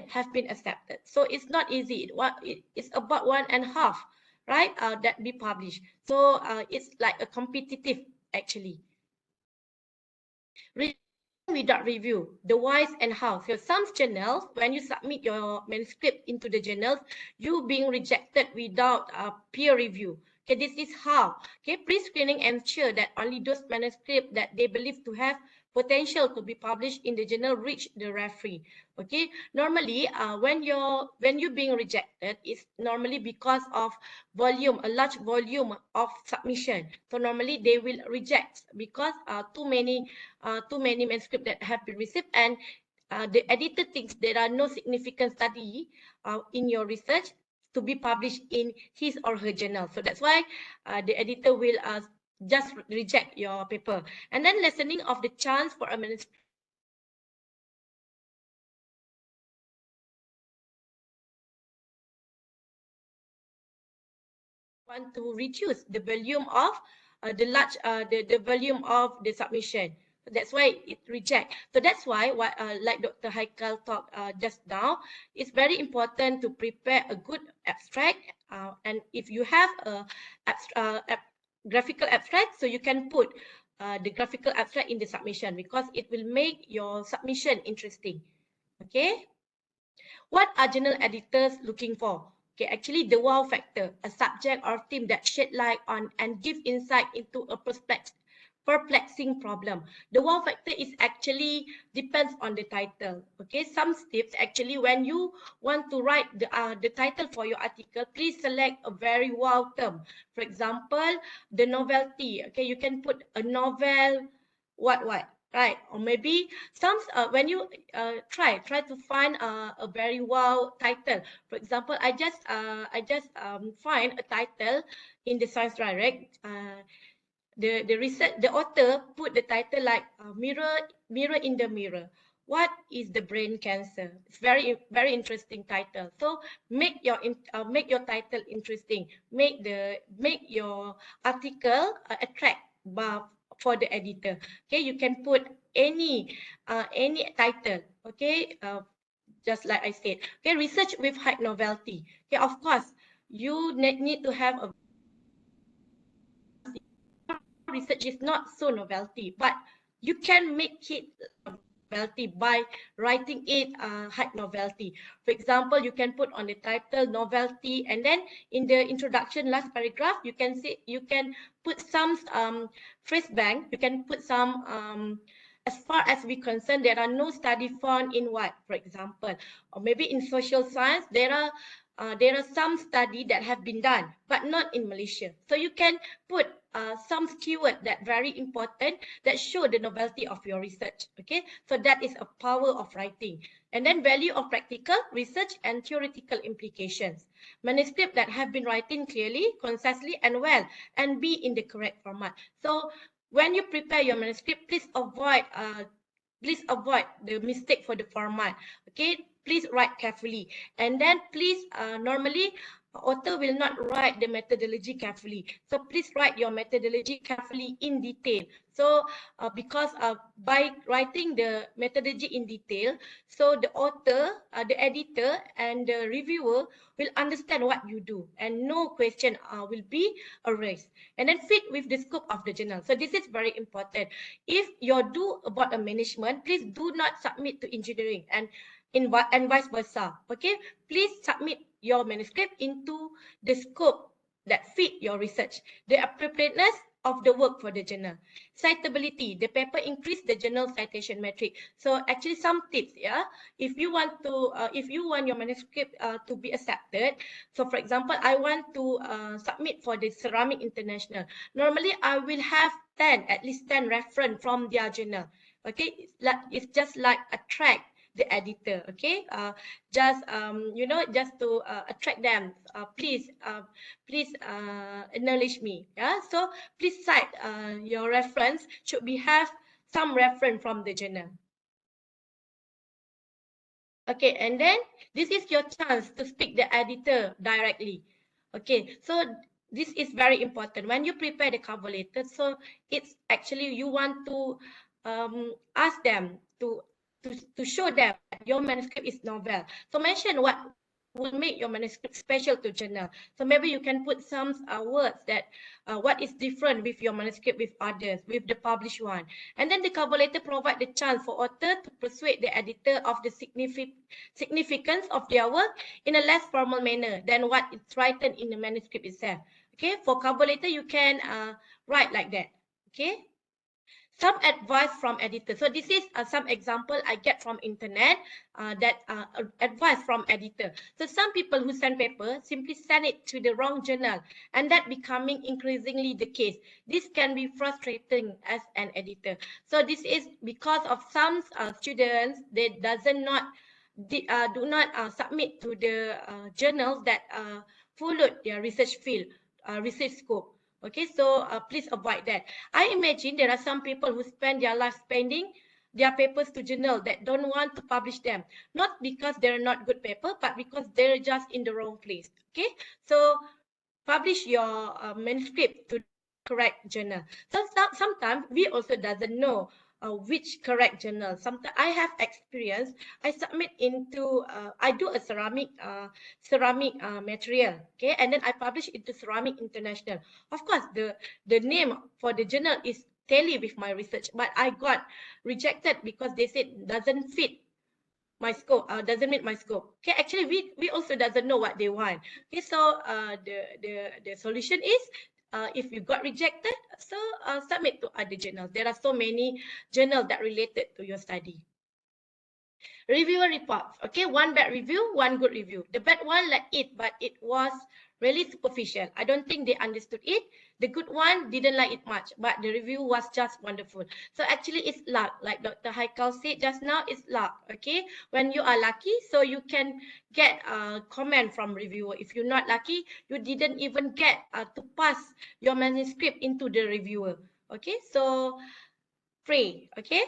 have been accepted. So it's not easy. It's about 1.5, right? That be published. So it's like a competitive actually. Without review, the whys and how. So some journals, when you submit your manuscript into the journals, you being rejected without peer review. Okay, this is how. Okay, pre-screening ensure that only those manuscripts that they believe to have potential to be published in the journal reach the referee. Okay, normally when you're being rejected, it's normally because of volume, a large volume of submission. So normally they will reject because too many manuscripts that have been received, and the editor thinks there are no significant study in your research to be published in his or her journal. So that's why the editor will just reject your paper. And then lessening of the chance for a manuscript want to reduce the volume of the volume of the submission. So that's why it reject. So that's why like Dr. Haikal talked just now, it's very important to prepare a good abstract. And if you have a graphical abstract, so you can put the graphical abstract in the submission because it will make your submission interesting. Okay. What are journal editors looking for? Okay, actually the wow factor, a subject or theme that shed light on and give insight into a perplexing problem. The wow factor is actually depends on the title. Okay, some tips actually when you want to write the title for your article, please select a very wow term. For example, the novelty. Okay, you can put a novel, what, right? Or maybe some when you try to find a very wow title. For example, I just find a title in the Science Direct. The author put the title like mirror in the mirror. What is the brain cancer? It's very interesting title. So make your title interesting. Make your article attract for the editor. Okay, you can put any title. Okay, just like I said. Okay, research with high novelty. Okay, of course you need to have a research is not so novelty, but you can make it novelty by writing it high novelty. For example, you can put on the title novelty, and then in the introduction last paragraph, you can put some phrase bank. You can put some as far as we concerned, there are no study found in what, for example, or maybe in social science, there are some study that have been done, but not in Malaysia. So you can put some keyword that very important that show the novelty of your research. Okay, so that is a power of writing. And then value of practical research and theoretical implications. Manuscript that have been written clearly, concisely, and well, and be in the correct format. So when you prepare your manuscript, please avoid the mistake for the format. Okay, please write carefully, and then please normally author will not write the methodology carefully, so please write your methodology carefully in detail. So because by writing the methodology in detail, so the author, the editor, and the reviewer will understand what you do, and no question will be erased. And then fit with the scope of the journal. So this is very important. If you do about a management, please do not submit to engineering and vice versa. Okay, please submit your manuscript into the scope that fit your research. The appropriateness of the work for the journal. Citability, the paper increase the journal citation metric. So actually some tips, yeah. If you want your manuscript to be accepted, so for example, I want to submit for the Ceramic International. Normally I will have at least 10 reference from their journal. Okay, it's just like attract the editor. Okay, just just to attract them, please acknowledge me. Yeah, so please cite your reference should be have some reference from the journal. Okay, and then this is your chance to speak the editor directly. Okay, so this is very important when you prepare the cover letter. So it's actually you want to ask them to show them your manuscript is novel. So mention what will make your manuscript special to journal. So maybe you can put some words that what is different with your manuscript with others, with the published one. And then the cover letter provide the chance for author to persuade the editor of the significance of their work in a less formal manner than what is written in the manuscript itself. Okay, for cover letter you can write like that. Okay. Some advice from editor. So this is some example I get from internet that advice from editor. So some people who send paper simply send it to the wrong journal, and that becoming increasingly the case. This can be frustrating as an editor. So this is because of some students, they do not submit to the journals that followed their research field, research scope. Okay, so please avoid that. I imagine there are some people who spend their life spending their papers to journal that don't want to publish them, not because they're not good paper, but because they're just in the wrong place. Okay, so publish your manuscript to correct journal. So sometimes we also doesn't know which correct journal. Sometimes I have experience. I submit into I do a ceramic material, okay, and then I publish into Ceramic International. Of course, the name for the journal is tally with my research, but I got rejected because they said doesn't fit my scope, doesn't meet my scope. Okay, actually we also doesn't know what they want. Okay, so the solution is, if you got rejected, so submit to other journals. There are so many journals that related to your study. Reviewer reports. Okay, one bad review, one good review. The bad one, like it, but it was really superficial. I don't think they understood it. The good one didn't like it much, but the review was just wonderful. So actually it's luck, like Dr. Haikal said just now, it's luck. Okay, when you are lucky, so you can get a comment from reviewer. If you're not lucky, you didn't even get to pass your manuscript into the reviewer. Okay, so pray. Okay.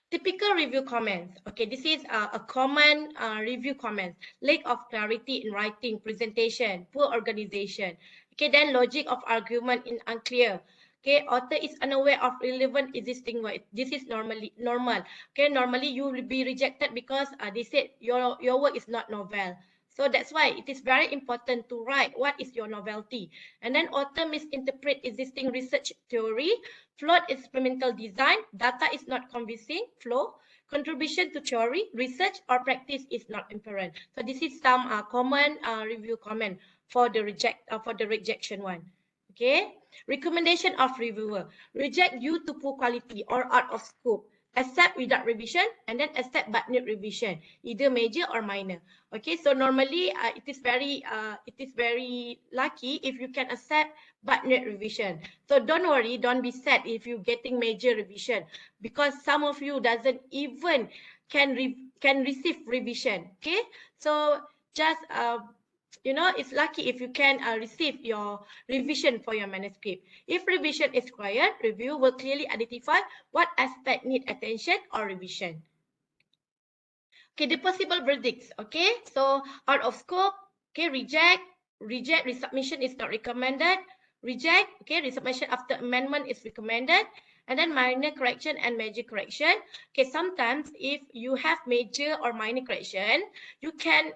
Typical review comments. Okay, this is a common review comment. Lack of clarity in writing, presentation, poor organization. Okay, then logic of argument in unclear. Okay, author is unaware of relevant existing work. This is normal. Okay, normally you will be rejected because they said your work is not novel. So that's why it is very important to write what is your novelty. And then author misinterpret existing research theory, flawed experimental design, data is not convincing, flow, contribution to theory, research or practice is not apparent. So this is some common review comment for the rejection one. Okay, recommendation of reviewer: reject due to poor quality or out of scope. Accept without revision, and then accept but need revision, either major or minor. Okay, so normally it is very lucky if you can accept but need revision. So don't worry, don't be sad if you're getting major revision, because some of you doesn't even can receive revision. Okay, so just it's lucky if you can receive your revision for your manuscript. If revision is required, review will clearly identify what aspect need attention or revision. Okay, the possible verdicts. Okay, so out of scope, okay, reject, resubmission is not recommended, reject, okay, resubmission after amendment is recommended, and then minor correction and major correction. Okay, sometimes if you have major or minor correction, you can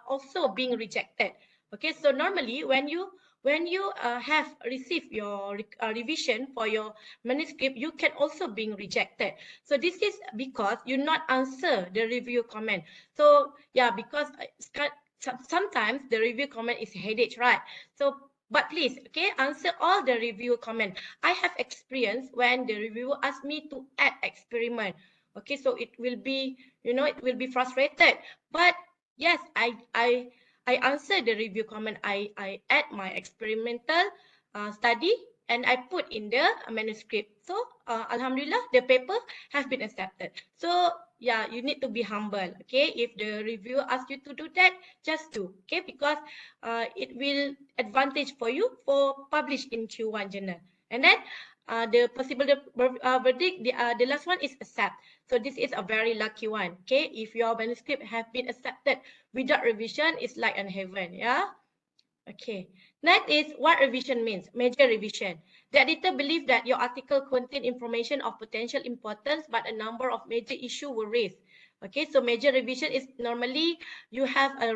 also being rejected. Okay, so normally when you have received your revision for your manuscript, you can also being rejected. So this is because you not answer the review comment. So yeah, because sometimes the review comment is headache, right? So but please, okay, answer all the review comment. I have experience when the reviewer asked me to add experiment. Okay, so it will be, it will be frustrated. But yes, I answer the review comment. I add my experimental study and I put in the manuscript. So Alhamdulillah, the paper has been accepted. So yeah, you need to be humble. Okay, if the reviewer asks you to do that, just do. Okay, because it will advantage for you for publish in Q1 journal. And then the possible verdict, the last one is accept. So this is a very lucky one. Okay, if your manuscript have been accepted without revision, it's like an heaven. Yeah. Okay. Next is what revision means. Major revision. The editor believes that your article contains information of potential importance, but a number of major issues were raised. Okay, so major revision is normally you have a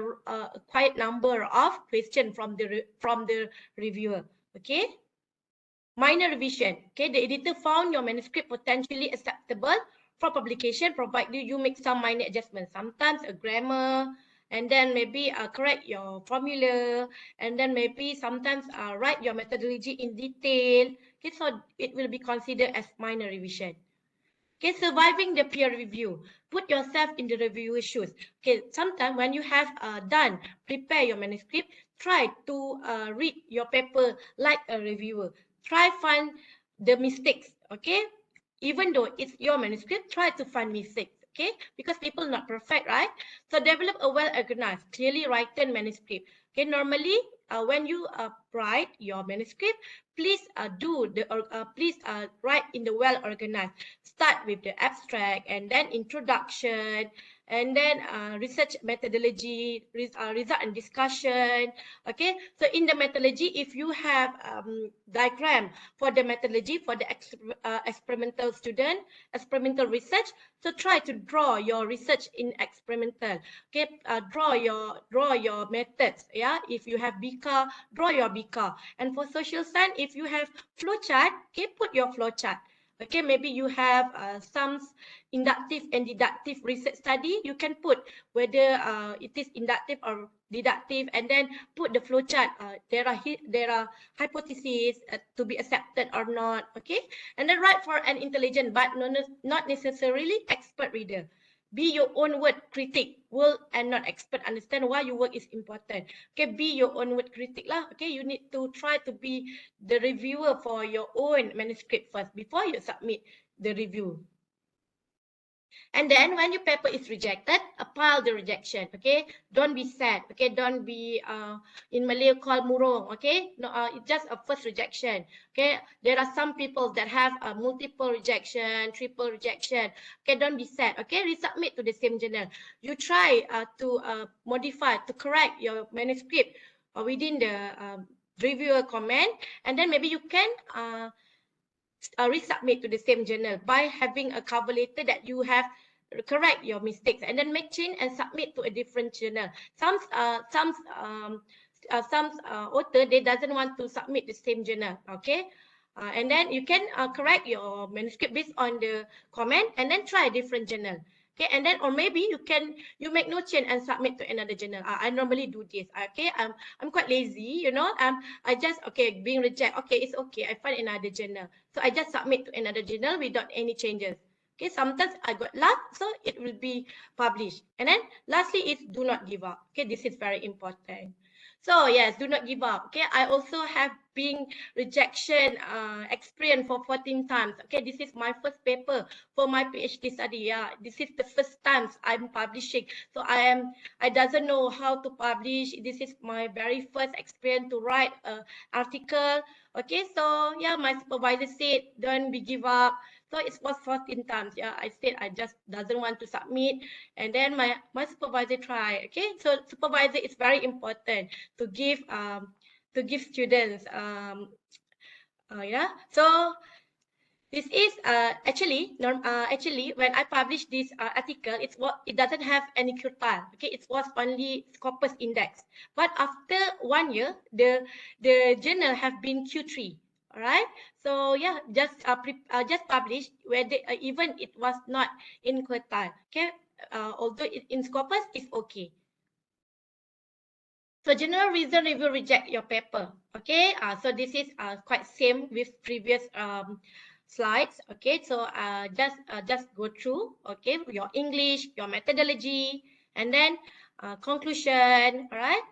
quite number of questions from the reviewer. Okay. Minor revision. Okay, the editor found your manuscript potentially acceptable for publication, provided you make some minor adjustments. Sometimes a grammar, and then maybe correct your formula, and then maybe sometimes write your methodology in detail. Okay, so it will be considered as minor revision. Okay, surviving the peer review. Put yourself in the reviewer's shoes. Okay, sometimes when you have prepare your manuscript, try to read your paper like a reviewer. Try find the mistakes. Okay, even though it's your manuscript, try to find mistakes. Okay, because people not perfect, right? So develop a well-organized, clearly written manuscript. Okay, normally when you write your manuscript, please write in the well-organized. Start with the abstract and then introduction, and then research methodology, result and discussion. Okay, so in the methodology, if you have diagram for the methodology for the experimental student, experimental research, so try to draw your research in experimental. Okay, draw your methods. Yeah, if you have BICA, draw your BICA. And for social science, if you have flowchart, okay, put your flowchart. Okay, maybe you have some inductive and deductive research study. You can put whether it is inductive or deductive, and then put the flowchart. There are hypotheses to be accepted or not. Okay, and then write for an intelligent but not necessarily expert reader. Be your own word critic, world and not expert. Understand why your work is important. Okay, be your own word critic lah. Okay, you need to try to be the reviewer for your own manuscript first before you submit the review. And then when your paper is rejected, appeal the rejection. Okay, don't be sad. Okay, don't be in Malay called murung. Okay, no, it's just a first rejection. Okay, there are some people that have a multiple rejection, triple rejection. Okay, don't be sad. Okay, resubmit to the same journal. You try to modify, to correct your manuscript within the reviewer comment, and then maybe you can resubmit to the same journal by having a cover letter that you have correct your mistakes, and then make change and submit to a different journal. Some author, they doesn't want to submit the same journal. Okay, and then you can correct your manuscript based on the comment, and then try a different journal. Okay, and then or maybe you make no change and submit to another journal. I normally do this. Okay, I'm quite lazy, you know. I just being rejected. Okay, it's okay. I find another journal, so I just submit to another journal without any changes. Okay, sometimes I got luck, so it will be published. And then lastly is do not give up. Okay, this is very important. So yes, do not give up. Okay, I also have been rejection experience for 14 times. Okay, this is my first paper for my PhD study. Yeah, this is the first time I'm publishing. So I doesn't know how to publish. This is my very first experience to write an article. Okay, so yeah, my supervisor said don't be give up. So it was 14 times. Yeah, I said I just doesn't want to submit, and then my supervisor tried. Okay, so supervisor is very important to give students. Yeah, so this is actually when I published this article, it doesn't have any quartile. Okay, it was only Scopus index. But after 1 year, the journal have been Q3. All right. So yeah, just published where even it was not in quartile. Okay. Although in Scopus it's okay. So general reason review reject your paper. Okay. So this is quite same with previous slides. Okay, so just go through. Okay, your English, your methodology, and then conclusion. All right.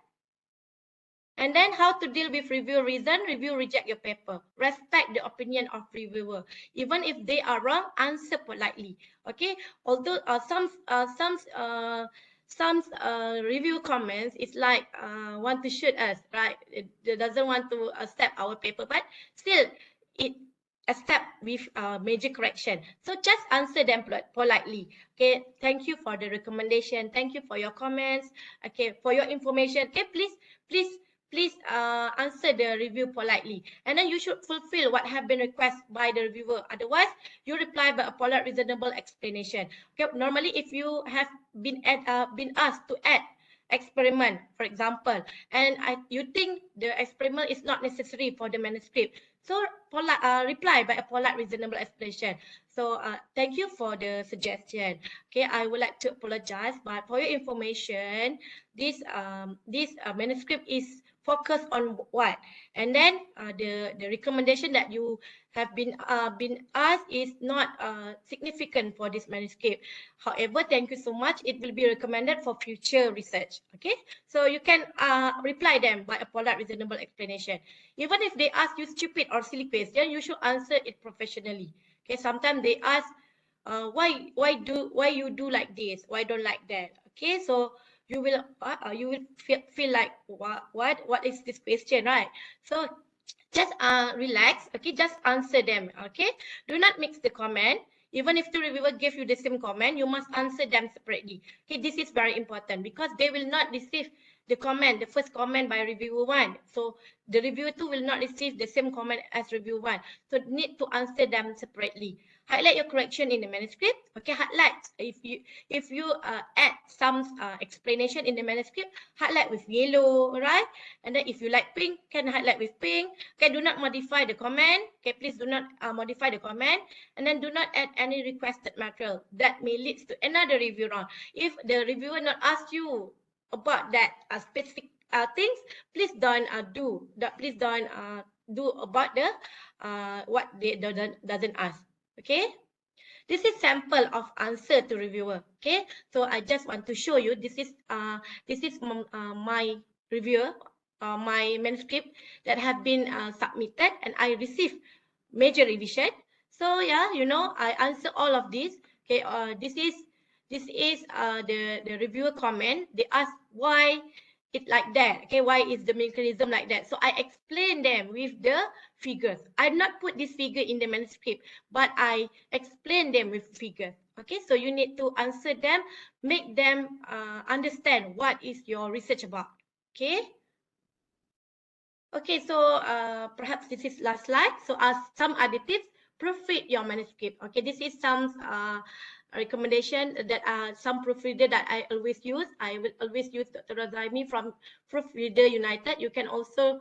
And then how to deal with review reason, review reject your paper. Respect the opinion of reviewer. Even if they are wrong, answer politely. Okay. Although some review comments is like want to shoot us, right? It doesn't want to accept our paper, but still it accept with major correction. So just answer them politely. Okay, thank you for the recommendation. Thank you for your comments. Okay, for your information. Okay, please answer the review politely, and then you should fulfill what have been requested by the reviewer. Otherwise, you reply by a polite, reasonable explanation. Okay, normally if you have been asked to add experiment, for example, and you think the experiment is not necessary for the manuscript, so reply by a polite, reasonable explanation. So thank you for the suggestion. Okay, I would like to apologize, but for your information, this manuscript is focused on what, and then the recommendation that you have been asked is not significant for this manuscript. However, thank you so much. It will be recommended for future research. Okay, so you can reply them by a polite, reasonable explanation. Even if they ask you stupid or silly question, you should answer it professionally. Okay, sometimes they ask why you do like this, why don't like that. Okay, so you will feel like what is this question, right? So just relax. Okay, just answer them. Okay, do not mix the comment. Even if the reviewer gave you the same comment, you must answer them separately. Okay, this is very important because they will not receive the comment, the first comment by reviewer 1. So the reviewer 2 will not receive the same comment as reviewer 1. So need to answer them separately. Highlight your correction in the manuscript. Okay, highlight. If you add some explanation in the manuscript, highlight with yellow, right? And then if you like pink, can highlight with pink. Okay, do not modify the comment. Okay, please do not modify the comment. And then do not add any requested material that may lead to another review round. If the reviewer not ask you about that specific things, please don't do that. Please don't do about the what they doesn't ask. Okay, this is sample of answer to reviewer. Okay, so I just want to show you this is my reviewer, my manuscript that have been submitted, and I received major revision. So yeah, you know, I answer all of this. Okay, this is the reviewer comment. They ask why it like that. Okay, why is the mechanism like that? So I explain them with the figures. I not put this figure in the manuscript, but I explain them with figures. Okay, so you need to answer them, make them understand what is your research about. Okay. Okay, so perhaps this is last slide. So as some additives, proofread your manuscript. Okay, this is some recommendation that some proofreader that I always use. I will always use Dr. Razaimi from Proofreader United. You can also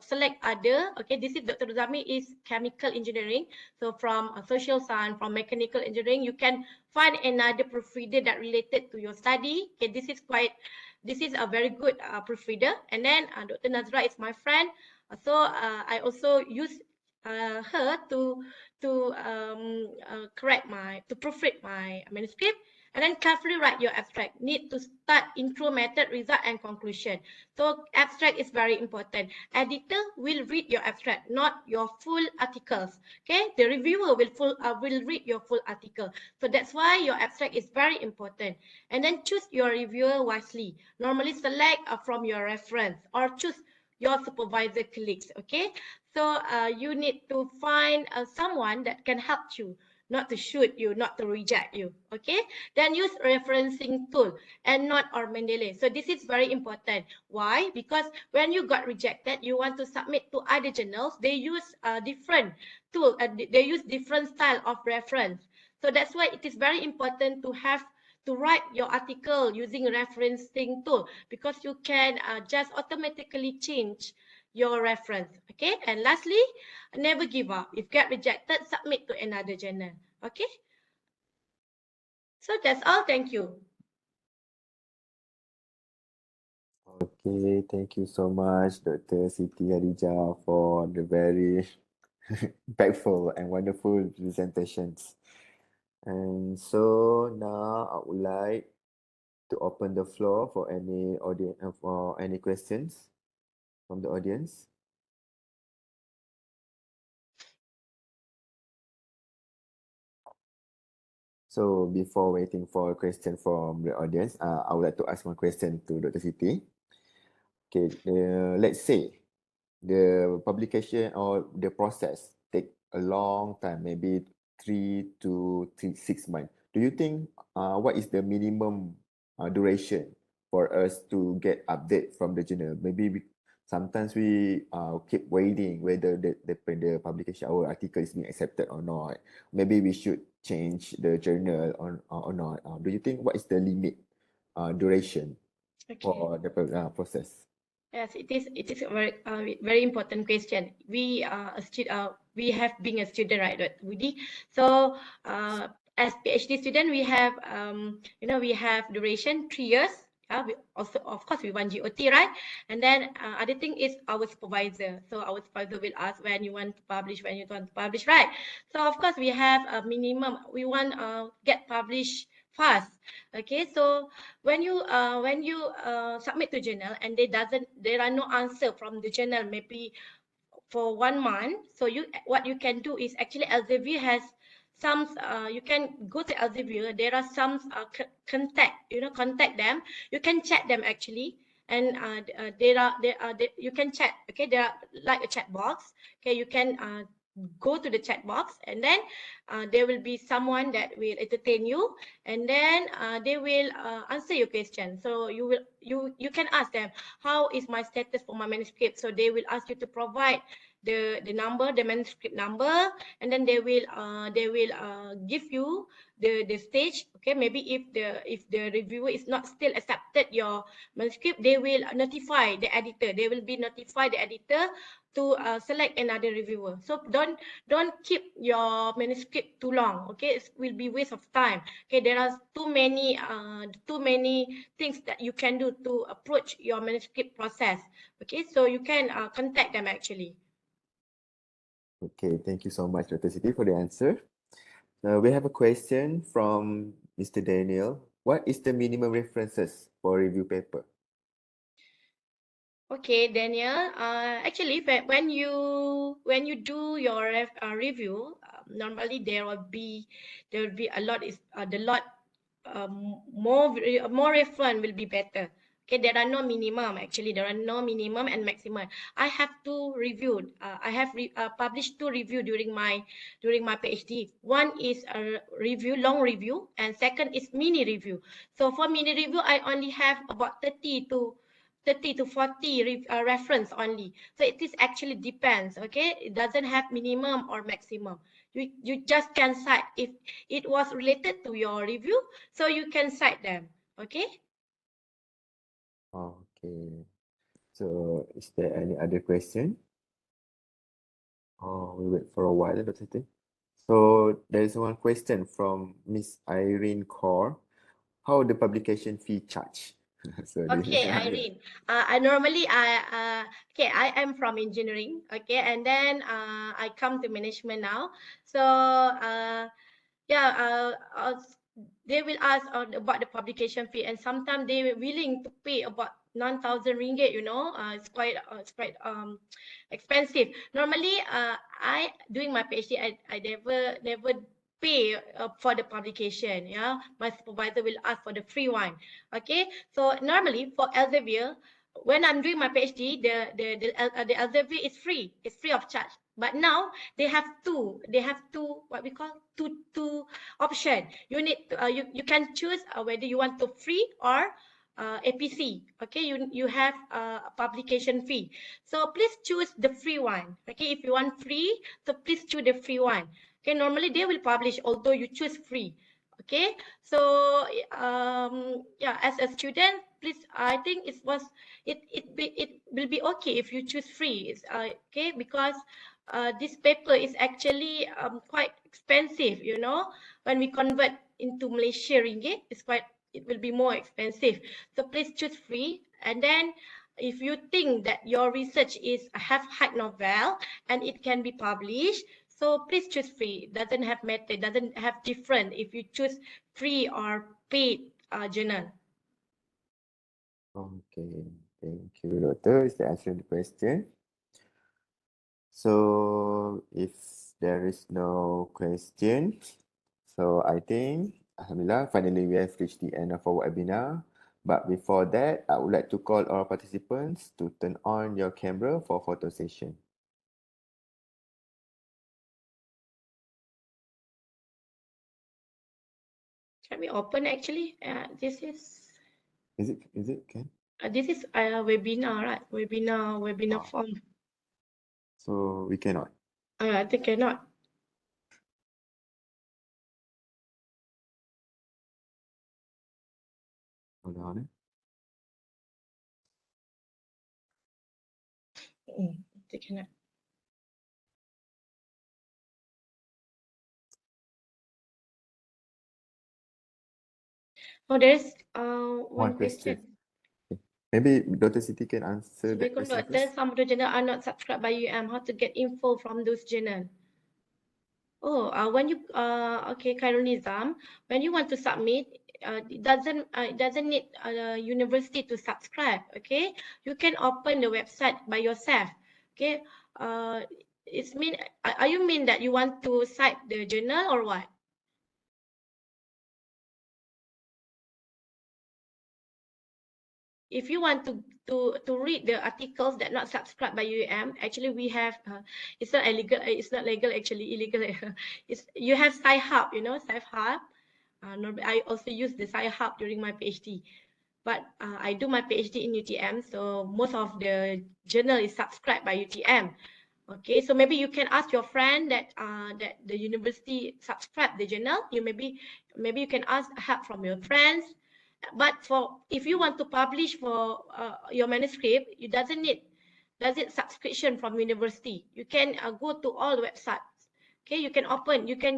select other. Okay, this is Dr. Razaimi is chemical engineering. So from social science, from mechanical engineering, you can find another proofreader that related to your study. Okay, this is a very good proofreader. And then Dr. Nazra is my friend. So I also use her to proofread my manuscript. And then carefully write your abstract. Need to start intro, method, result, and conclusion. So abstract is very important. Editor will read your abstract, not your full articles. Okay, the reviewer will read your full article. So that's why your abstract is very important. And then choose your reviewer wisely. Normally select from your reference or choose your supervisor colleagues. Okay, so you need to find someone that can help you, not to shoot you, not to reject you. Okay, then use referencing tool and not or Mendeley. So this is very important. Why? Because when you got rejected, you want to submit to other journals, they use different tool, they use different style of reference. So that's why it is very important to have to write your article using referencing tool, because you can just automatically change your reference. Okay, and lastly, never give up. If get rejected, submit to another journal. Okay, so that's all. Thank you. Okay, thank you so much, Dr. Siti Khadijah, for the very impactful and wonderful presentations. And so now I would like to open the floor for any audience, for any questions from the audience. So before waiting for a question from the audience, I would like to ask one question to Dr. Siti. Okay, let's say the publication or the process take a long time, maybe 6 months. Do you think what is the minimum duration for us to get update from the journal? Maybe sometimes we keep waiting whether the publication, our article is being accepted or not. Maybe we should change the journal or not. Do you think what is the limit duration for the process? Yes, it is. It is a very important question. We we have been a student, right, Woody? So as PhD student, we have we have duration 3 years. We also, of course, we want GOT, right? And then other thing is our supervisor. So our supervisor will ask when you want to publish, when you don't want to publish, right? So of course we have a minimum. We want get published fast. Okay, so when you submit to journal and there are no answer from the journal, maybe for 1 month, so what you can do is actually Elsevier has some you can go to Elsevier, there are some contact them, you can chat them actually, and you can chat. Okay, there are like a chat box. Okay, you can go to the chat box, and then there will be someone that will entertain you, and then they will answer your question. So you can ask them, how is my status for my manuscript? So they will ask you to provide the number, the manuscript number, and then they will give you the stage. Okay, maybe if the reviewer is not still accepted your manuscript, they will notify the editor. They will be notify the editor to select another reviewer. So don't keep your manuscript too long. Okay, it will be waste of time. Okay, there are too many things that you can do to approach your manuscript process. Okay, so you can contact them actually. Okay, thank you so much, Dr. Siti, for the answer. We have a question from Mr. Daniel. What is the minimum references for review paper? Okay, Daniel. Actually, when you do your review, normally there will be a lot more reference will be better. Okay, there are no minimum. Actually, there are no minimum and maximum. I have two reviewed. I have published two review during my PhD. One is a review, long review, and second is mini review. So for mini review, I only have about 30 to 40 reference only. So it is actually depends. Okay, it doesn't have minimum or maximum. You just can cite if it was related to your review, so you can cite them. Okay. Okay. So is there any other question? Oh, we wait for a while, Dr. Siti. So there is one question from Miss Irene Kaur. How the publication fee charge? So this is Okay, Irene. I normally okay, I am from engineering. Okay, and then I come to management now. So yeah, they will ask about the publication fee, and sometimes they were willing to pay about 9,000 ringgit. You know, it's quite expensive. Normally, I doing my PhD, I never pay for the publication. Yeah, my supervisor will ask for the free one. Okay, so normally for Elsevier, when I'm doing my PhD, the Elsevier is free. It's free of charge. But now they have two. They have two, what we call two option. You need you can choose whether you want to free or APC. Okay, you have a publication fee. So please choose the free one. Okay, if you want free, so please choose the free one. Okay, normally they will publish although you choose free. Okay, so yeah, as a student, please, I think it will be okay if you choose free. It's okay, because this paper is actually quite expensive, you know. When we convert into Malaysia ringgit, it will be more expensive. So please choose free. And then if you think that your research have high novel and it can be published, so please choose free. It doesn't have matter, doesn't have different if you choose free or paid journal. Okay, thank you, Doctor. Is that answering the question? So if there is no question, so I think, Alhamdulillah, finally we have reached the end of our webinar. But before that, I would like to call all participants to turn on your camera for photo session. Can we open actually? This is Can? this is a webinar, right? Webinar form. So we cannot. I think cannot. Hold on. I think cannot. Oh, there's one question. Maybe Dr. Siti can answer that Assalamualaikum, question Doctor. first. Some of the journal are not subscribed by UM. How to get info from those journal? Oh, when you okay, Khairul, when you want to submit, it doesn't need university to subscribe. Okay, you can open the website by yourself. Okay, it's mean are you mean that you want to cite the journal or what? if you want to read the articles that not subscribed by UAM, actually we have it's not illegal, it's not legal, actually illegal. It's, you have Sci-Hub, you know, Sci-Hub. I also use the Sci-Hub during my PhD, but I do my PhD in UTM, so most of the journal is subscribed by UTM. Okay, so maybe you can ask your friend that that the university subscribe the journal. Maybe you can ask help from your friends. But for if you want to publish for your manuscript, you doesn't need subscription from university. You can go to all websites. Okay, you can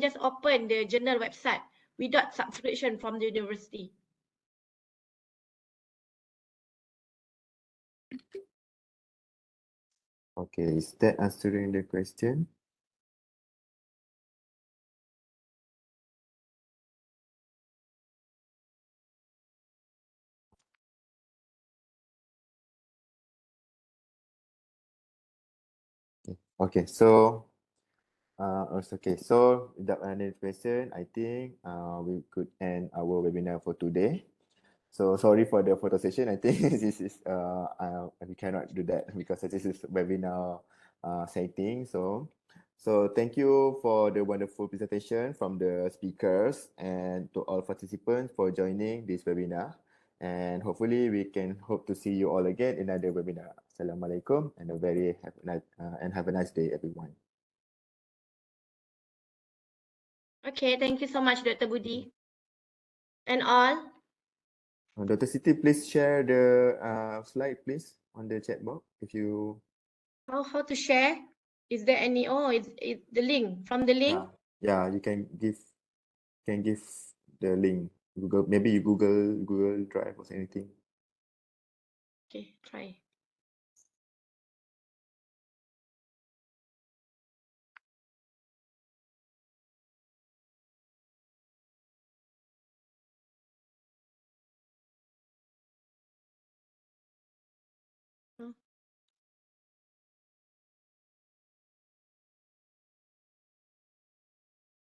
just open the journal website without subscription from the university. Okay, is that answering the question? Okay, so okay, so without any question, I think we could end our webinar for today. So sorry for the photo session. I think this is we cannot do that because this is webinar setting. So thank you for the wonderful presentation from the speakers and to all participants for joining this webinar. And hopefully we can hope to see you all again in another webinar. Assalamualaikum and have a nice day, everyone. Okay, thank you so much, Dr. Budi, and all. Dr. Siti, please share the slide, please, on the chat box. If you How to share? Is there any? Oh, it's the link from the link. yeah, you can give the link. Google, maybe you Google Drive or anything. Okay, try.